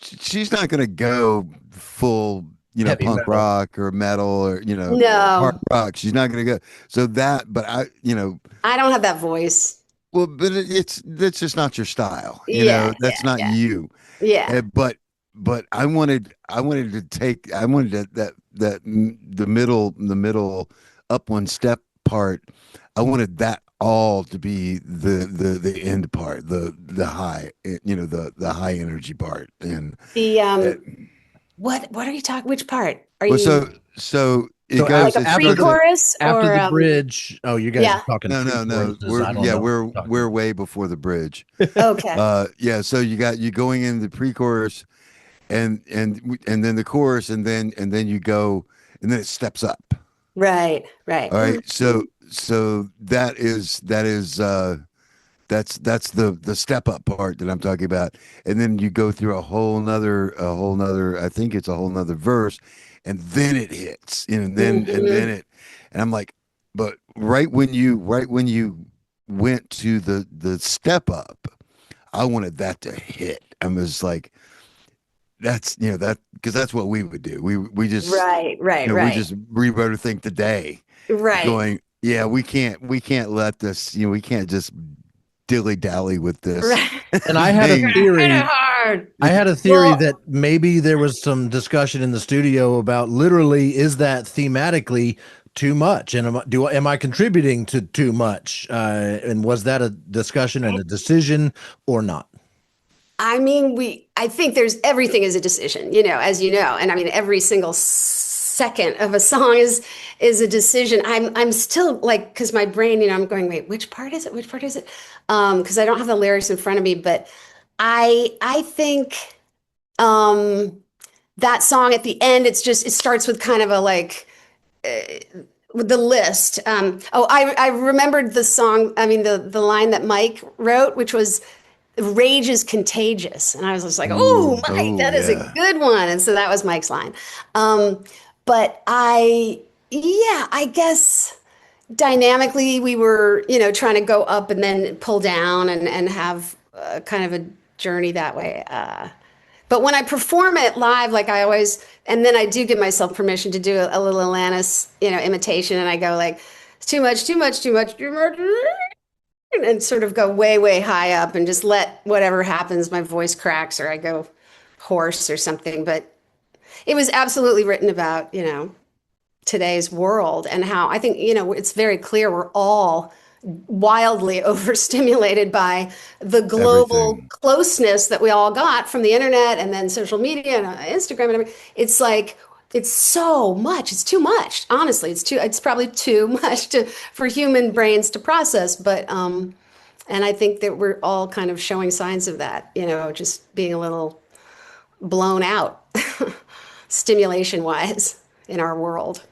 she's not gonna go full. Heavy punk metal. Rock or metal or No. hard rock. She's not going to go. So that, but I don't have that voice. Well, but that's just not your style. That's not you. Yeah. But I wanted that the middle up one step part. I wanted that all to be the end part, the high, the high energy part, and what are you talking? Which part are you? So it goes like a pre-chorus after or the bridge. Oh, you guys are talking. No. We're way before the bridge. Okay. So you going in the pre-chorus, and then the chorus, and then you go, and then it steps up. Right. All right. So that's the step up part that I'm talking about. And then you go through a whole nother, I think it's a whole nother verse, and then it hits, and then I'm like, but right when you went to the step up, I wanted that to hit. I was like, that's, that, because that's what we would do. We just, right. We just rewrote a thing today. Right. Going, we can't let this, we can't just dilly dally with this. Right. And I had a theory. I had a theory Well, that maybe there was some discussion in the studio about literally, is that thematically too much? And am I contributing to too much? And was that a discussion and a decision or not? I mean, I think everything is a decision, as you know, and I mean, every single second of a song is a decision. I'm still like, because my brain, I'm going, wait, which part is it? Because I don't have the lyrics in front of me, but I think that song at the end, it starts with kind of a like with the list. I remembered the song. I mean, the line that Mike wrote, which was "Rage is contagious," and I was just like, "Oh, Mike, that is a good one." And so that was Mike's line. But I guess dynamically we were, trying to go up and then pull down and have kind of a journey that way. But when I perform it live, like I always, and then I do give myself permission to do a little Alanis, imitation, and I go like, it's too much, too much, too much, too much. and sort of go way, way high up and just let whatever happens, my voice cracks or I go hoarse or something. But it was absolutely written about, today's world and how I think, it's very clear we're all wildly overstimulated by the global Everything. closeness that we all got from the internet and then social media and Instagram and everything. It's like it's so much. It's too much. Honestly, it's probably too much for human brains to process. But and I think that we're all kind of showing signs of that, just being a little blown out stimulation wise in our world.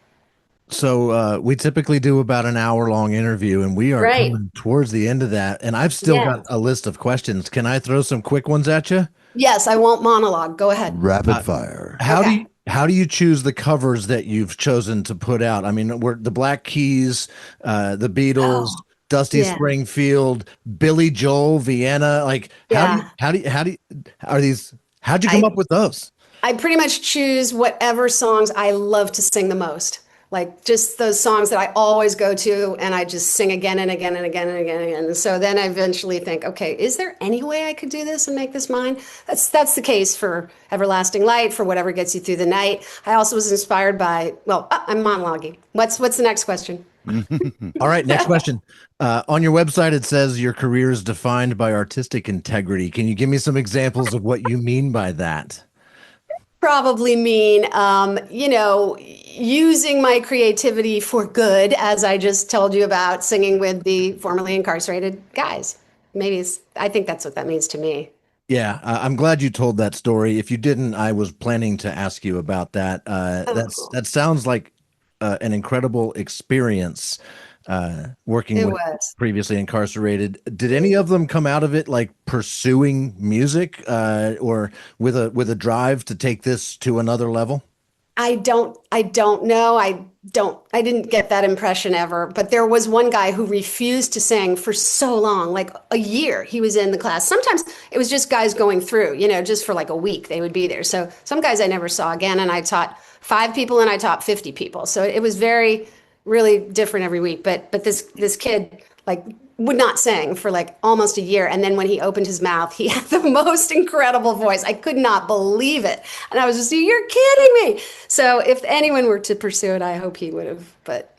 So we typically do about an hour-long interview, and we are Right. coming towards the end of that. And I've still got Yes. a list of questions. Can I throw some quick ones at you? Yes, I won't monologue. Go ahead. Rapid fire. Okay. How do you choose the covers that you've chosen to put out? I mean, we're the Black Keys, the Beatles, Oh, Dusty yeah. Springfield, Billy Joel, Vienna. Like, Yeah. how'd you come up with those? I pretty much choose whatever songs I love to sing the most. Like just those songs that I always go to and I just sing again and again and again and again and again. And so then I eventually think, okay, is there any way I could do this and make this mine? That's the case for Everlasting Light, for Whatever Gets You Through the Night. I also was inspired by, I'm monologuing. What's the next question? All right, next question. On your website, it says your career is defined by artistic integrity. Can you give me some examples of what you mean by that? Probably mean, using my creativity for good, as I just told you about singing with the formerly incarcerated guys. I think that's what that means to me. Yeah, I'm glad you told that story. If you didn't, I was planning to ask you about that. Cool. That sounds like an incredible experience working It with was. previously incarcerated. Did any of them come out of it like pursuing music or with a drive to take this to another level? I don't know. I didn't get that impression ever, but there was one guy who refused to sing for so long, like a year he was in the class. Sometimes it was just guys going through, just for like a week they would be there. So some guys I never saw again, and I taught 5 people and I taught 50 people. So it was really different every week. But this kid like would not sing for like almost a year. And then when he opened his mouth, he had the most incredible voice. I could not believe it. And I was just, you're kidding me. So if anyone were to pursue it, I hope he would have. But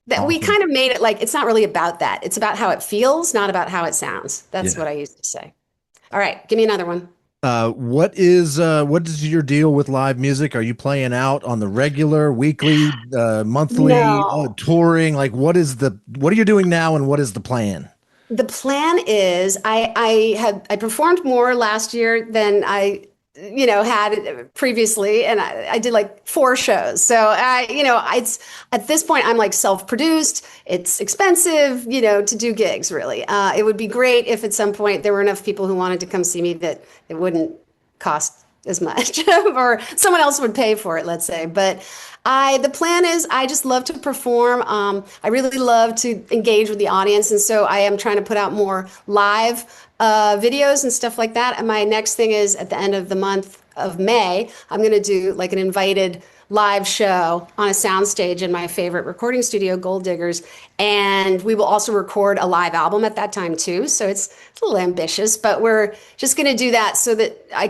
that we kind of made it like, it's not really about that. It's about how it feels, not about how it sounds. That's what I used to say. All right, give me another one. What is your deal with live music? Are you playing out on the regular, weekly, monthly, No. touring? Like what are you doing now and what is the plan? The plan is I performed more last year than I had previously, and I did like 4 shows. So it's at this point I'm like self-produced. It's expensive, to do gigs really. It would be great if at some point there were enough people who wanted to come see me that it wouldn't cost as much or someone else would pay for it, let's say. But the plan is I just love to perform. I really love to engage with the audience. And so I am trying to put out more live videos and stuff like that. And my next thing is at the end of the month of May, I'm going to do like an invited live show on a soundstage in my favorite recording studio, Gold Diggers. And we will also record a live album at that time too. So it's a little ambitious, but we're just going to do that so that I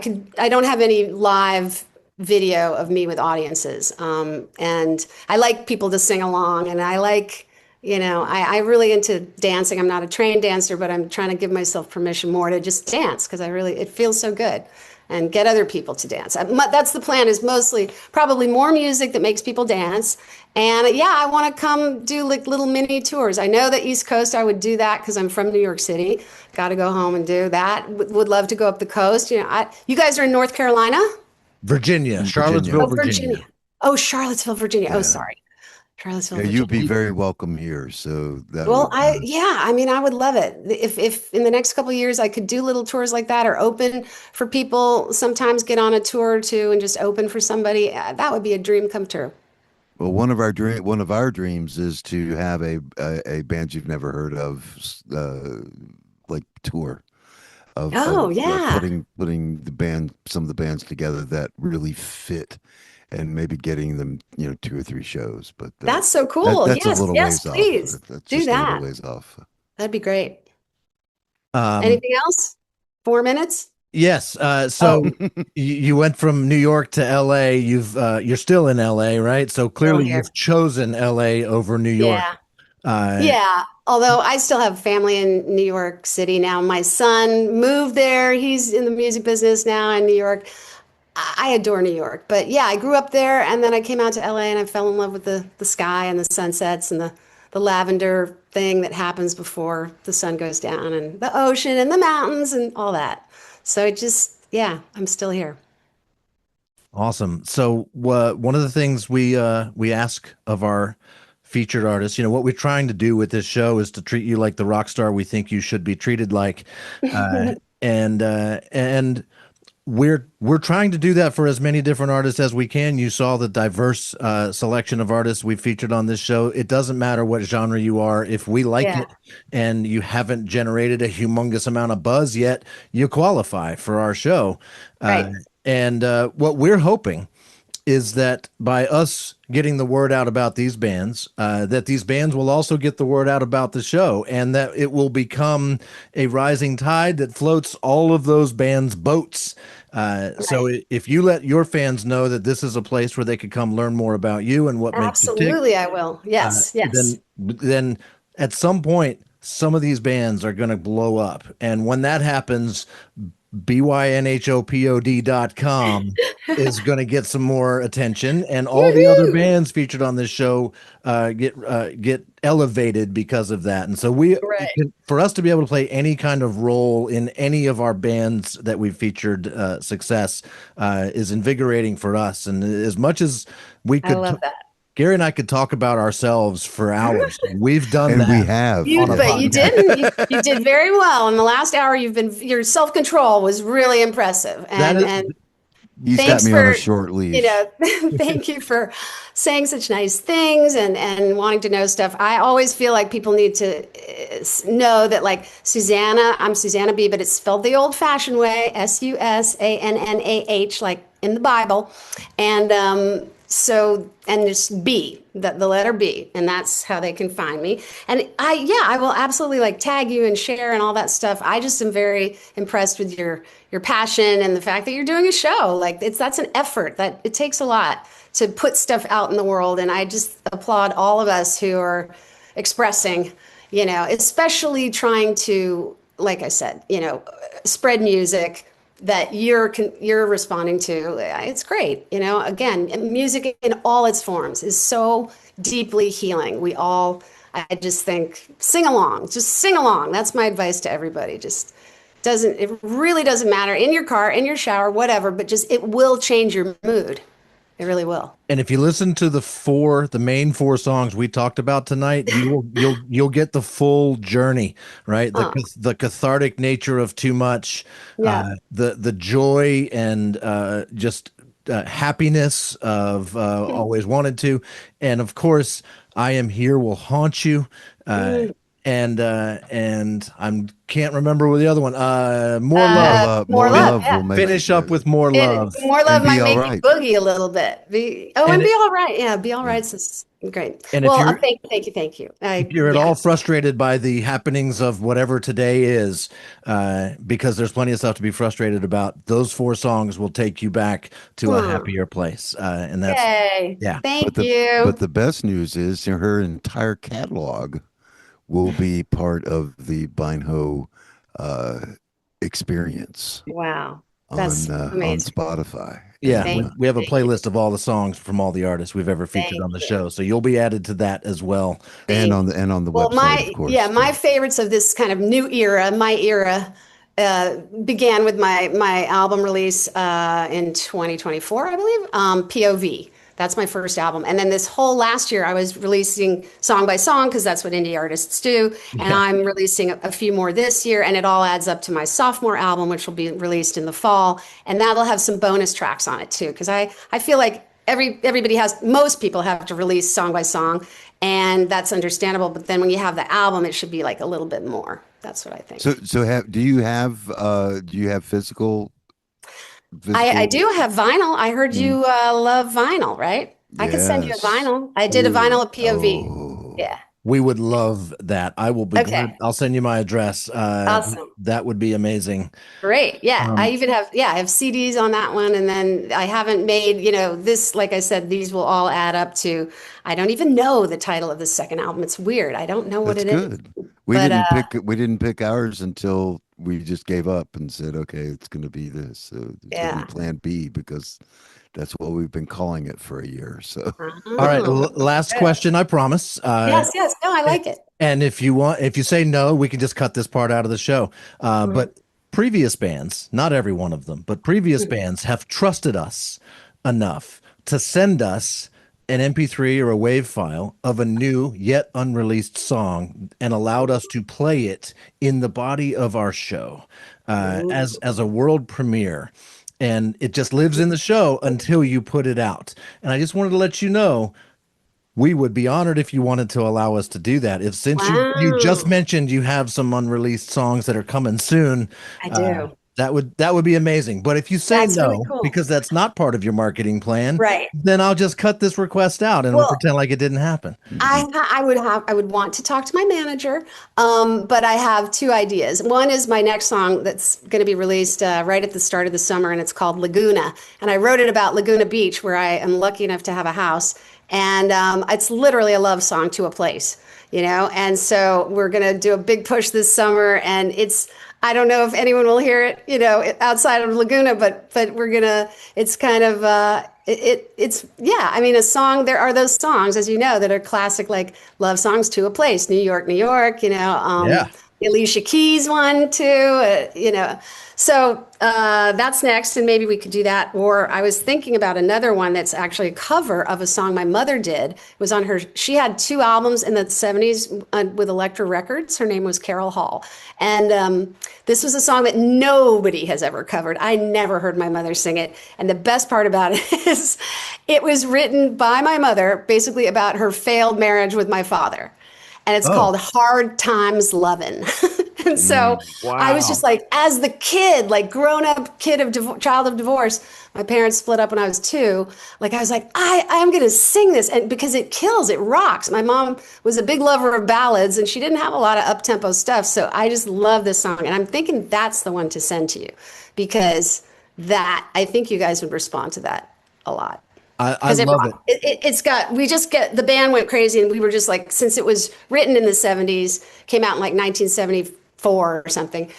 don't have any live video of me with audiences. And I like people to sing along, and I like, I really into dancing. I'm not a trained dancer, but I'm trying to give myself permission more to just dance because it feels so good, and get other people to dance. That's the plan, is mostly probably more music that makes people dance. And I want to come do like little mini tours. I know the East Coast, I would do that because I'm from New York City. Got to go home and do that. Would love to go up the coast. You guys are in North Carolina? Virginia, Charlottesville, Virginia. Oh, Charlottesville, Virginia. Oh, sorry. Charlottesville, Yeah, Virginia. you'd be very welcome here. So that Well, would, I would love it. If in the next couple of years I could do little tours like that or open for people, sometimes get on a tour or two and just open for somebody, that would be a dream come true. well, one of our dreams is to have a band you've never heard of, like tour of putting some of the bands together that really fit, and maybe getting them 2 or 3 shows. But That's so cool. that's Yes, a little yes, ways please off. That's do just a that. little ways off. That'd be great. Um, Anything else? 4 minutes? yes. Oh, So you went from New York to LA. You're still in LA, right? So still clearly here. you've chosen LA over New York. Yeah. Uh, Yeah. Although I still have family in New York City now. My son moved there. He's in the music business now in New York. I adore New York, but yeah, I grew up there, and then I came out to LA, and I fell in love with the sky and the sunsets and the lavender thing that happens before the sun goes down, and the ocean and the mountains and all that. So it just, yeah, I'm still here. Awesome. So, one of the things we ask of our featured artists, what we're trying to do with this show is to treat you like the rock star we think you should be treated like, and we're trying to do that for as many different artists as we can. You saw the diverse selection of artists we featured on this show. It doesn't matter what genre you are. If we like Yeah, it and you haven't generated a humongous amount of buzz yet, you qualify for our show. Uh, right. and what we're hoping is that by us getting the word out about these bands, that these bands will also get the word out about the show, and that it will become a rising tide that floats all of those bands' boats. So Right. if you let your fans know that this is a place where they could come learn more about you and what makes you tick, Absolutely, I will. Yes, yes. then at some point, some of these bands are going to blow up. And when that happens, bynhopod.com is going to get some more attention, and all the other Woohoo! bands featured on this show get elevated because of that. And so Right. for us to be able to play any kind of role in any of our bands that we've featured success is invigorating for us. And as much as we I could love that. Gary and I could talk about ourselves for hours. We've done And we that have. on a But you podcast. didn't. You did very well in the last hour. Your self-control was really impressive, That is, and He's got thanks me on a for, short leash. thank you for saying such nice things and wanting to know stuff. I always feel like people need to know that, like Susanna, I'm Susanna B, but it's spelled the old-fashioned way, SusannaH, like in the Bible, and and just B, the letter B, and that's how they can find me. And I will absolutely like tag you and share and all that stuff. I just am very impressed with your passion and the fact that you're doing a show. Like that's an effort that it takes a lot to put stuff out in the world. And I just applaud all of us who are expressing, especially trying to, like I said, spread music that you're responding to. It's great. Again, music in all its forms is so deeply healing. I just think, sing along, just sing along. That's my advice to everybody. It really doesn't matter, in your car, in your shower, whatever, but just, it will change your mood. It really will. and if you listen to the main four songs we talked about tonight, you'll get the full journey, right? Huh. The cathartic nature of Too Much, Yeah. the joy and just happiness of Always Wanted To, and of course, I Am Here will haunt you. And I can't remember what the other one. More love. More More love. love Yeah. will make Finish you up with more love. More love and be might all make right. you boogie a little bit. Be And all right. Yeah, be all right. Is great. And if Well, you're thank you. if you're at all frustrated by the happenings of whatever today is, because there's plenty of stuff to be frustrated about, those four songs will take you back to a happier place. And that's, Yay. yeah. Thank But you. the best news is her entire catalog will be part of the Beinho experience Wow. on That's on amazing. Spotify. Yeah, Thank we have a thank you. playlist of all the songs from all the artists we've ever featured Thank on the you. show, so you'll be added to that as well. And Thank on the Well, website, of course. my too. favorites of this kind of new era, my era, began with my album release in 2024, I believe, POV. That's my first album. And then this whole last year, I was releasing song by song because that's what indie artists do. And Yeah. I'm releasing a few more this year, and it all adds up to my sophomore album, which will be released in the fall. And that'll have some bonus tracks on it too, because I feel like most people have to release song by song, and that's understandable. But then when you have the album, it should be like a little bit more. That's what I think. So do you have physical I do have vinyl. I heard Mm. you love vinyl, right? I could send you a Yes. vinyl. I did a vinyl of POV. Oh, Yeah. We would love that. I will be Okay. glad. I'll send you my address. Awesome. That would be amazing. Great. Yeah. I Um, even have, yeah, I have CDs on that one. And then I haven't made, this, like I said, these will all add up to, I don't even know the title of the second album. It's weird. I don't know what That's it is. good. We But didn't pick ours until we just gave up and said, okay, it's going to be this. So we yeah. planned B because that's what we've been calling it for a year. So all right. Oh, Last good. question, I promise. Yes, yes. No, I And like it. and if you say no, we can just cut this part out of the show. Mhm. But previous bands, not every one of them, but previous bands have trusted us enough to send us an MP3 or a WAV file of a new yet unreleased song and allowed us to play it in the body of our show as a world premiere. And it just lives in the show until you put it out. And I just wanted to let you know we would be honored if you wanted to allow us to do that. If since you just Wow. mentioned you have some unreleased songs that are coming soon, I do. that would be amazing. But if you say That's really no cool. because that's not part of your marketing plan, Right. then I'll just cut this request out and we'll Well, pretend like it didn't happen. I would want to talk to my manager, but I have two ideas. One is my next song that's going to be released right at the start of the summer, and it's called Laguna. And I wrote it about Laguna Beach, where I am lucky enough to have a house, and it's literally a love song to a place, And so we're going to do a big push this summer, and I don't know if anyone will hear it, outside of Laguna, but we're gonna. It's kind of it's yeah. I mean, a song. There are those songs, as you know, that are classic, like love songs to a place, New York, New York. Yeah. Alicia Keys one too. So that's next, and maybe we could do that. Or I was thinking about another one that's actually a cover of a song my mother did. It was on her. She had two albums in the '70s with Elektra Records. Her name was Carol Hall, and this was a song that nobody has ever covered. I never heard my mother sing it, and the best part about it is, it was written by my mother, basically about her failed marriage with my father, and it's Oh, called Hard Times Lovin'. And so I was just wow. like, as the kid, like grown up kid of child of divorce, my parents split up when I was 2. Like I was like, I'm going to sing this, and because it kills, it rocks. My mom was a big lover of ballads, and she didn't have a lot of up tempo stuff. So I just love this song, and I'm thinking that's the one to send to you, because I think you guys would respond to that a lot. I Because love it. it's got, we just get, the band went crazy, and we were just like, since it was written in the '70s, came out in like 1974 or something,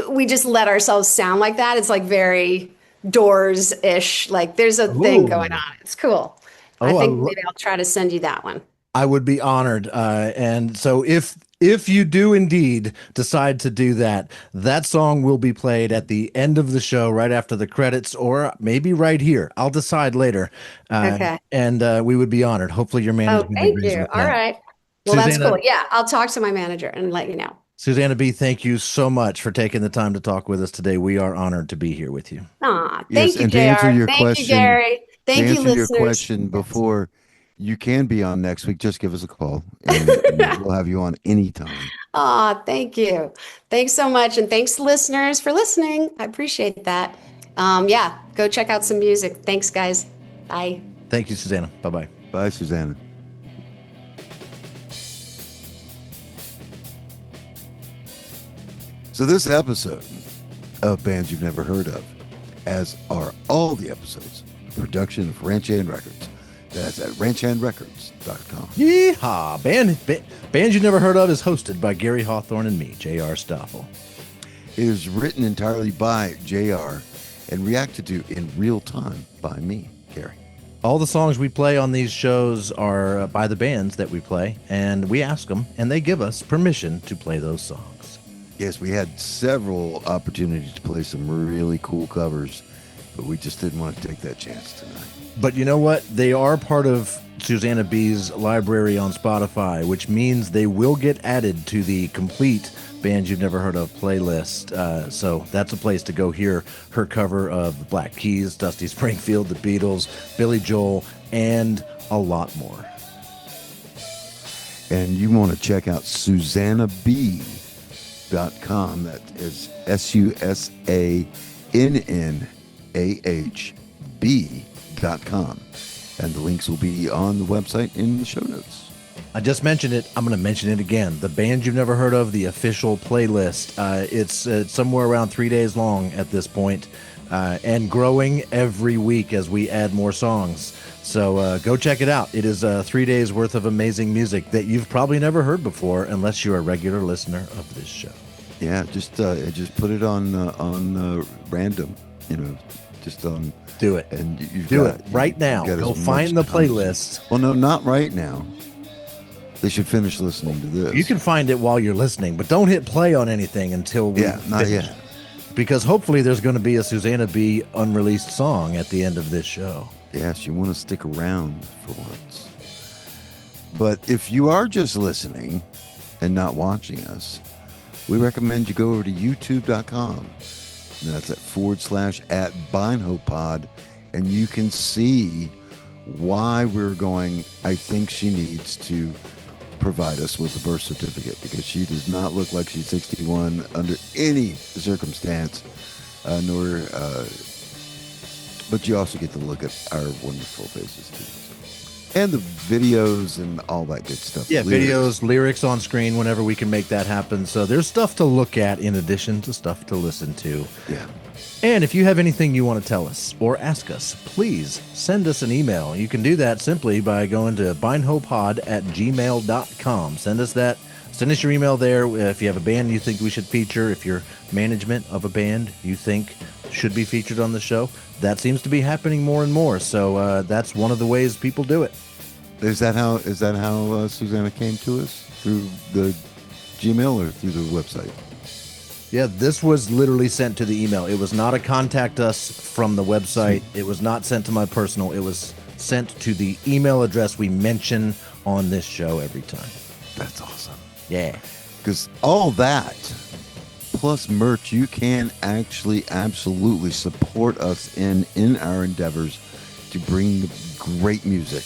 we just let ourselves sound like that. It's like very Doors-ish. Like there's a thing going Oh, on. It's cool. I oh, think maybe I'll try to send you that one. I would be honored. And so if you do indeed decide to do that, that song will be played at the end of the show, right after the credits, or maybe right here. I'll decide later. Okay. And we would be honored. Hopefully your Oh, management thank agrees you. with All that. right. Well, that's Susanna, cool. Yeah, I'll talk to my manager and let you know. Susanna B, thank you so much for taking the time to talk with us today. We are honored to be here with you. Aw, yes, thank you, and to answer JR. your Thank you, question, Gary. Thank you, listeners. Yes. before you can be on next week, just give us a call and we'll have you on anytime. Aw, thank you. Thanks so much. And thanks, listeners, for listening. I appreciate that. Yeah, go check out some music. Thanks, guys. Bye. Thank you, Susanna. Bye-bye. Bye, Susanna. So this episode of Bands You've Never Heard Of, as are all the episodes, a production of Ranch Hand Records. That's at ranchhandrecords.com. Yeehaw! Band You Never Heard Of is hosted by Gary Hawthorne and me, J.R. Stoffel. It is written entirely by JR and reacted to in real time by me, Gary. All the songs we play on these shows are by the bands that we play, and we ask them, and they give us permission to play those songs. Yes, we had several opportunities to play some really cool covers, but we just didn't want to take that chance tonight. But you know what? They are part of Susanna B's library on Spotify, which means they will get added to the complete Bands You've Never Heard Of playlist. So that's a place to go hear her cover of the Black Keys, Dusty Springfield, the Beatles, Billy Joel, and a lot more. And you want to check out SusannaB.com. That is SusannaHB.com. And the links will be on the website in the show notes. I just mentioned it. I'm going to mention it again. The Band You've Never Heard Of, the official playlist. It's somewhere around 3 days long at this point, and growing every week as we add more songs. So go check it out. It is 3 days worth of amazing music that you've probably never heard before unless you're a regular listener of this show. Yeah, just put it on random, just on. Do it. And you've Do got, it right now. Go find the playlist. Well, no, not right now. They should finish listening to this. You can find it while you're listening, but don't hit play on anything until we not finish. yet. Because hopefully there's going to be a Susanna B unreleased song at the end of this show. Yes, you want to stick around for once. But if you are just listening and not watching us, we recommend you go over to youtube.com. And that's at /@BindHopePod. And you can see why we're going, I think she needs to provide us with a birth certificate, because she does not look like she's 61 under any circumstance, but you also get to look at our wonderful faces too. And the videos and all that good stuff. Yeah, videos, lyrics on screen whenever we can make that happen. So there's stuff to look at in addition to stuff to listen to. Yeah. And if you have anything you want to tell us or ask us, please send us an email. You can do that simply by going to bindhopepod@gmail.com. Send us your email there. If you have a band you think we should feature, if you're management of a band you think should be featured on the show, that seems to be happening more and more. So that's one of the ways people do it. Is that how Susanna came to us? Through the Gmail or through the website? Yeah, this was literally sent to the email. It was not a contact us from the website. It was not sent to my personal. It was sent to the email address we mention on this show every time. That's awesome. Yeah. Because all that, plus merch, you can actually absolutely support us in our endeavors to bring great music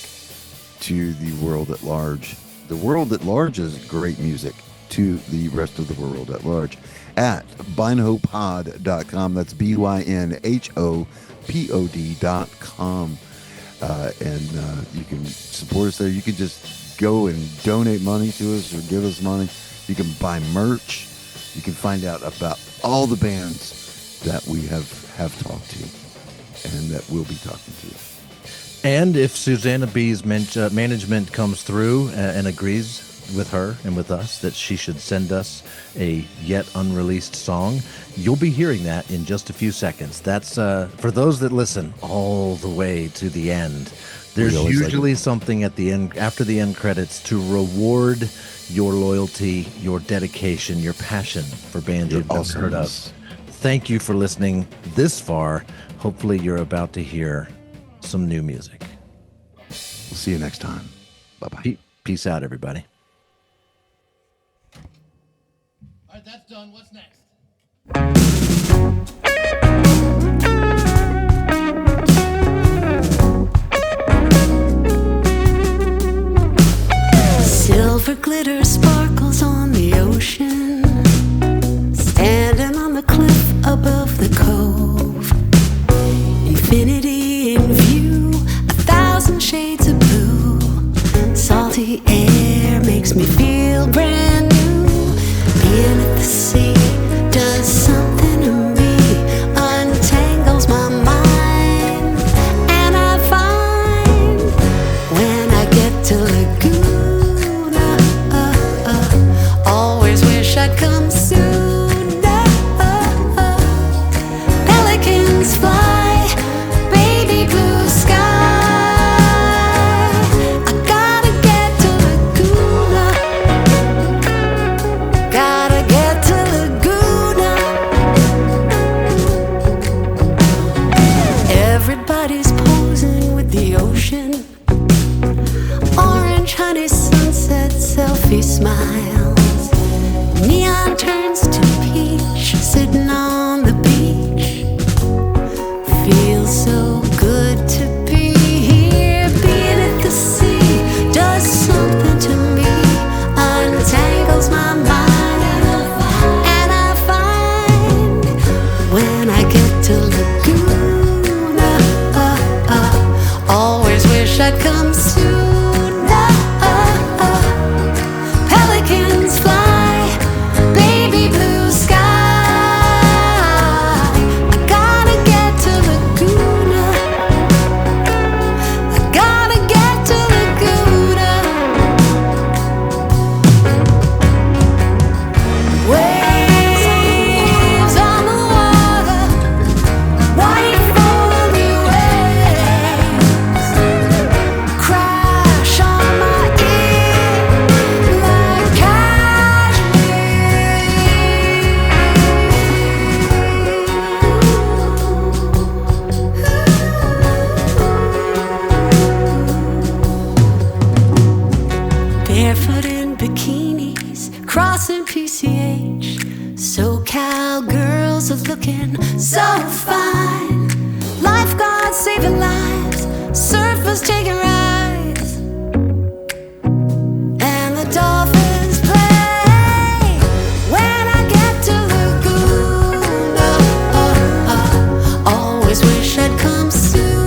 to the world at large. The world at large is great music to the rest of the world at large at bindhopepod.com. That's BYNHOPOD.com. And you can support us there. You can just go and donate money to us or give us money. You can buy merch. You can find out about all the bands that we have talked to and that we'll be talking to. And if Susanna B's management comes through and agrees with her and with us that she should send us a yet unreleased song, you'll be hearing that in just a few seconds. That's for those that listen all the way to the end. There's usually something at the end, after the end credits, to reward your loyalty, your dedication, your passion for bands you've never heard of. Thank you for listening this far. Hopefully you're about to hear some new music. We'll see you next time. Bye-bye. Peace out, everybody. All right, that's done. What's next? Silver glitter sparkles on the ocean, standing on the cliff above the cove. Infinity in view, 1,000 shades of blue. Salty air makes me feel brand new. Being at the sea does something to me, untangles my mind. And I find when I get to Laguna, always wish I'd come sooner. Pelicans fly, baby blue sky. I gotta get to Laguna. Gotta get to Laguna. Everybody's posing with the ocean. Orange honey sunset selfie smiles. Neon turns to peach, sitting on the beach. Feels so good to be here. Being at the sea does something to me, untangles my mind. And I find when I get to Laguna, always wish I'd come sooner. bikinis crossing PCH. SoCal girls are looking so fine. Lifeguards saving lives, surfers taking rides, and the dolphins play when I get to Laguna. Always wish I'd come sooner.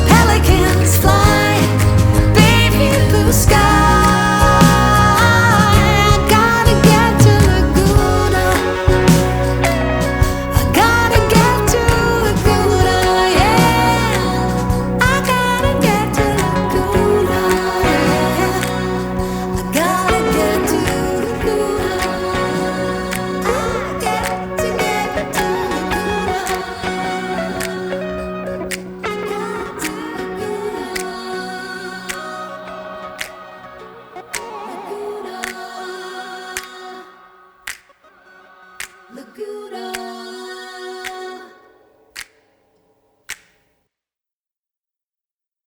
Pelicans fly, baby blue sky. Laguna.